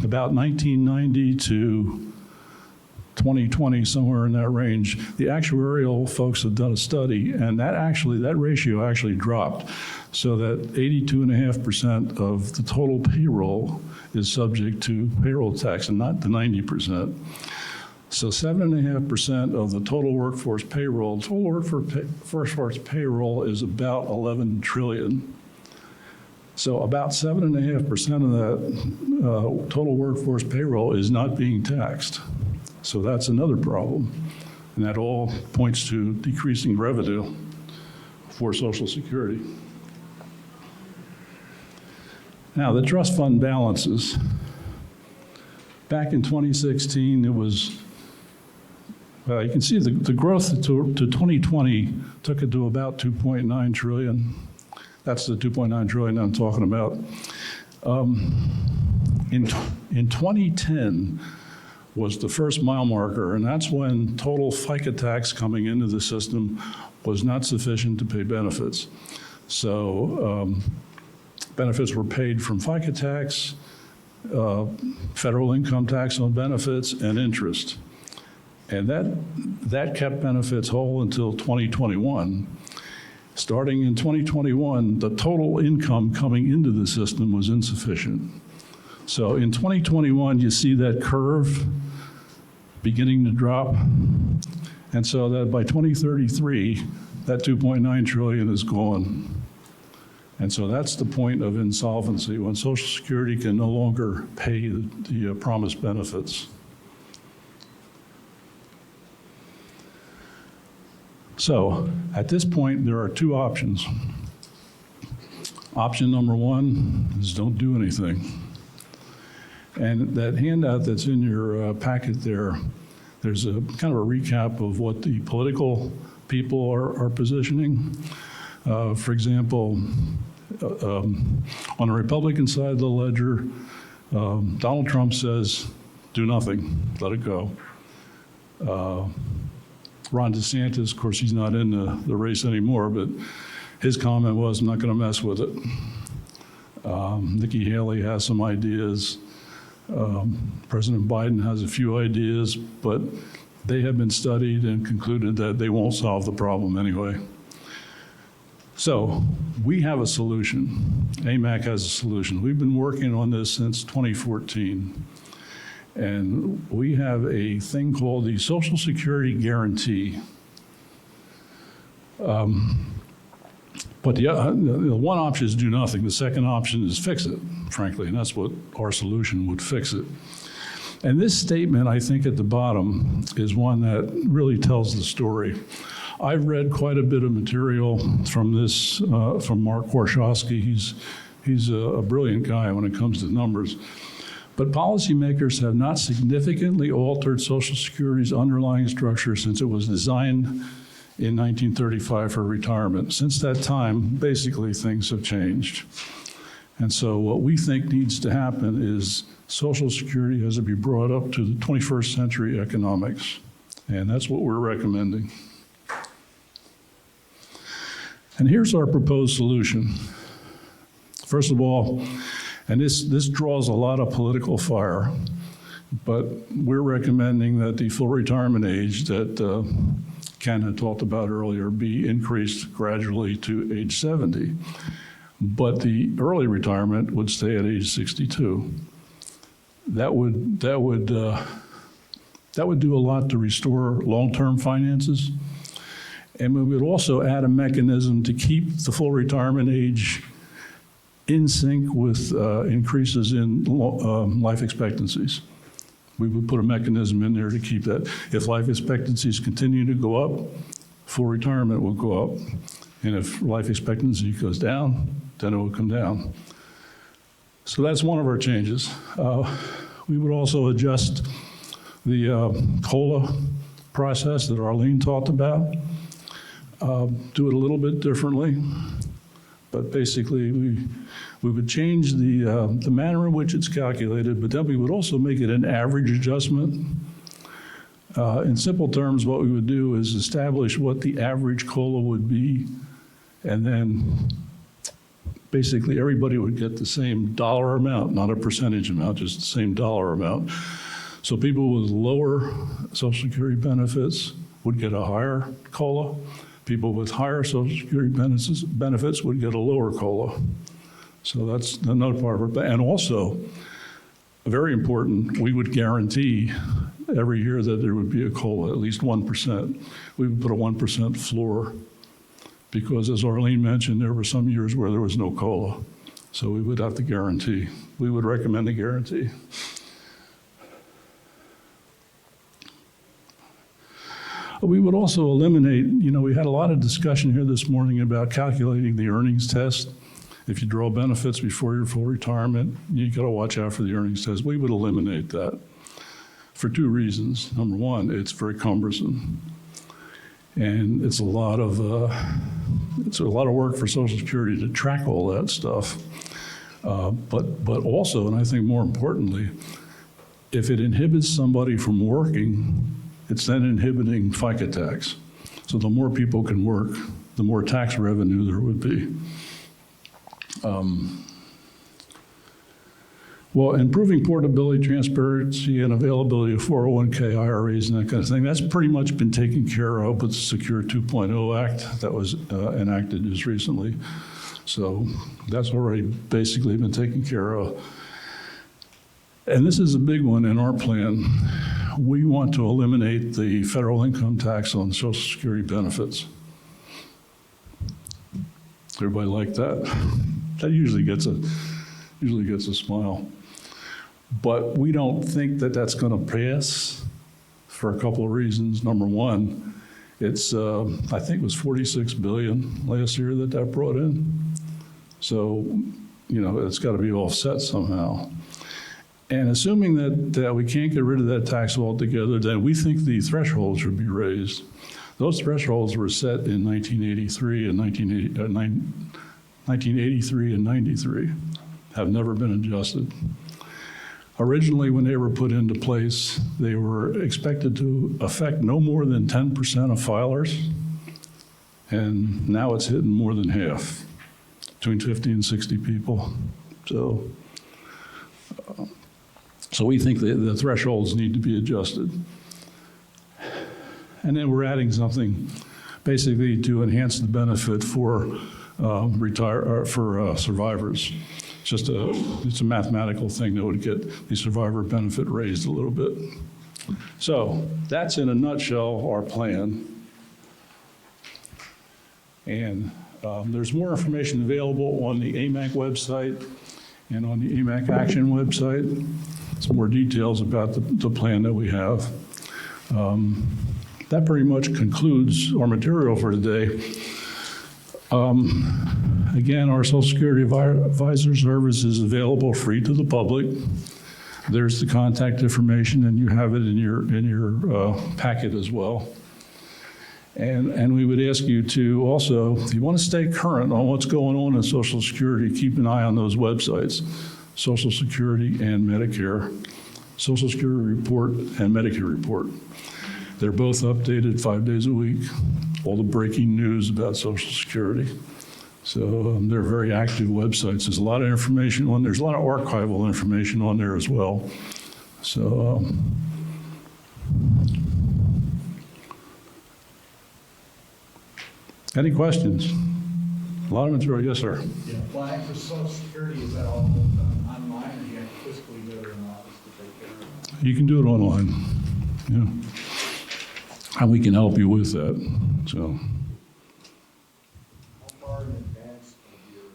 about 1990 to 2020, somewhere in that range, the actuarial folks have done a study, and that ratio actually dropped, so that 82.5% of the total payroll is subject to payroll tax, and not the 90%. So 7.5% of the total workforce payroll payroll is about 11 trillion. So about 7.5% of that total workforce payroll is not being taxed. So that's another problem. And that all points to decreasing revenue for Social Security. Now, the trust fund balances. Back in 2016, it was, you can see the growth to 2020 took it to about 2.9 trillion. That's the 2.9 trillion I'm talking about. In 2010 was the first mile marker, and that's when total FICA tax coming into the system was not sufficient to pay benefits. So benefits were paid from FICA tax, federal income tax on benefits, and interest. And that kept benefits whole until 2021. Starting in 2021, the total income coming into the system was insufficient. So in 2021, you see that curve beginning to drop. And so that by 2033, that 2.9 trillion is gone. And so that's the point of insolvency, when Social Security can no longer pay the promised benefits. So at this point, there are two options. Option number one is don't do anything. And that handout that's in your packet there's a kind of a recap of what the political people are positioning. For example, on the Republican side of the ledger, Donald Trump says, do nothing, let it go. Ron DeSantis, of course, he's not in the race anymore, but his comment was, I'm not going to mess with it. Nikki Haley has some ideas. President Biden has a few ideas, but they have been studied and concluded that they won't solve the problem anyway. So we have a solution. AMAC has a solution. We've been working on this since 2014. And we have a thing called the Social Security Guarantee. But the one option is do nothing. The second option is fix it, frankly, and that's what our solution would fix it. And this statement, I think, at the bottom is one that really tells the story. I've read quite a bit of material from this, from Mark Warshawski. He's a brilliant guy when it comes to numbers. But policymakers have not significantly altered Social Security's underlying structure since it was designed in 1935 for retirement. Since that time, basically, things have changed. And so what we think needs to happen is Social Security has to be brought up to the 21st century economics. And that's what we're recommending. And here's our proposed solution. First of all, and this draws a lot of political fire, but we're recommending that the full retirement age that Ken had talked about earlier be increased gradually to age 70. But the early retirement would stay at age 62. That would do a lot to restore long-term finances. And we would also add a mechanism to keep the full retirement age in sync with increases in life expectancies. We would put a mechanism in there to keep that. If life expectancies continue to go up, full retirement will go up. And if life expectancy goes down, then it will come down. So that's one of our changes. We would also adjust the COLA process that Arlene talked about. Do it a little bit differently, but basically we would change the manner in which it's calculated, but then we would also make it an average adjustment. In simple terms, what we would do is establish what the average COLA would be, and then basically everybody would get the same dollar amount, not a percentage amount, just the same dollar amount. So people with lower Social Security benefits would get a higher COLA. People with higher Social Security benefits would get a lower COLA. So that's another part of it. And also, very important, we would guarantee every year that there would be a COLA, at least 1%. We would put a 1% floor because, as Arlene mentioned, there were some years where there was no COLA. So we would have to guarantee. We would recommend a guarantee. We would also eliminate, we had a lot of discussion here this morning about calculating the earnings test. If you draw benefits before your full retirement, you got to watch out for the earnings test. We would eliminate that for two reasons. Number one, it's very cumbersome. And it's a lot of work for Social Security to track all that stuff. But also, and I think more importantly, if it inhibits somebody from working, it's then inhibiting FICA tax. So the more people can work, the more tax revenue there would be. Well, improving portability, transparency, and availability of 401k, IRAs, and that kind of thing, that's pretty much been taken care of with the Secure 2.0 Act that was enacted just recently. So that's already basically been taken care of. And this is a big one in our plan. We want to eliminate the federal income tax on Social Security benefits. Everybody like that? That usually gets a smile. But we don't think that that's going to pass for a couple of reasons. Number one, it's I think it was $46 billion last year that brought in. So, it's got to be offset somehow. And assuming that we can't get rid of that tax altogether, then we think the thresholds should be raised. Those thresholds were set in 1983 and 1983 and 93, have never been adjusted. Originally, when they were put into place, they were expected to affect no more than 10% of filers, and now it's hitting more than half, between 50 and 60 people. So we think the thresholds need to be adjusted. And then we're adding something basically to enhance the benefit for survivors. It's a mathematical thing that would get the survivor benefit raised a little bit. So that's in a nutshell our plan. And there's more information available on the AMAC website and on the AMAC Action website. Some more details about the plan that we have. That pretty much concludes our material for today. Again, our Social Security Advisor Service is available free to the public. There's the contact information, and you have it in your packet as well. And we would ask you to also, if you want to stay current on what's going on in Social Security, keep an eye on those websites, Social Security and Medicare, Social Security Report and Medicare Report. They're both updated 5 days a week, all the breaking news about Social Security. So they're very active websites. There's a lot of information on, there's a lot of archival information on there as well. So any questions? A lot of material, yes, sir. Yeah, applying for Social Security, is that all done online, or do you have to physically go to an office to take care of it? You can do it online, yeah. And we can help you with that, so. How far in advance of your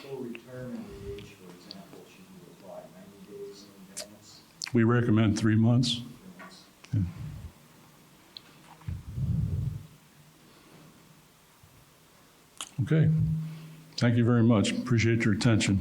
full retirement age, for example, should you apply? 90 days in advance? We recommend 3 months. Yeah. Okay. Thank you very much. Appreciate your attention.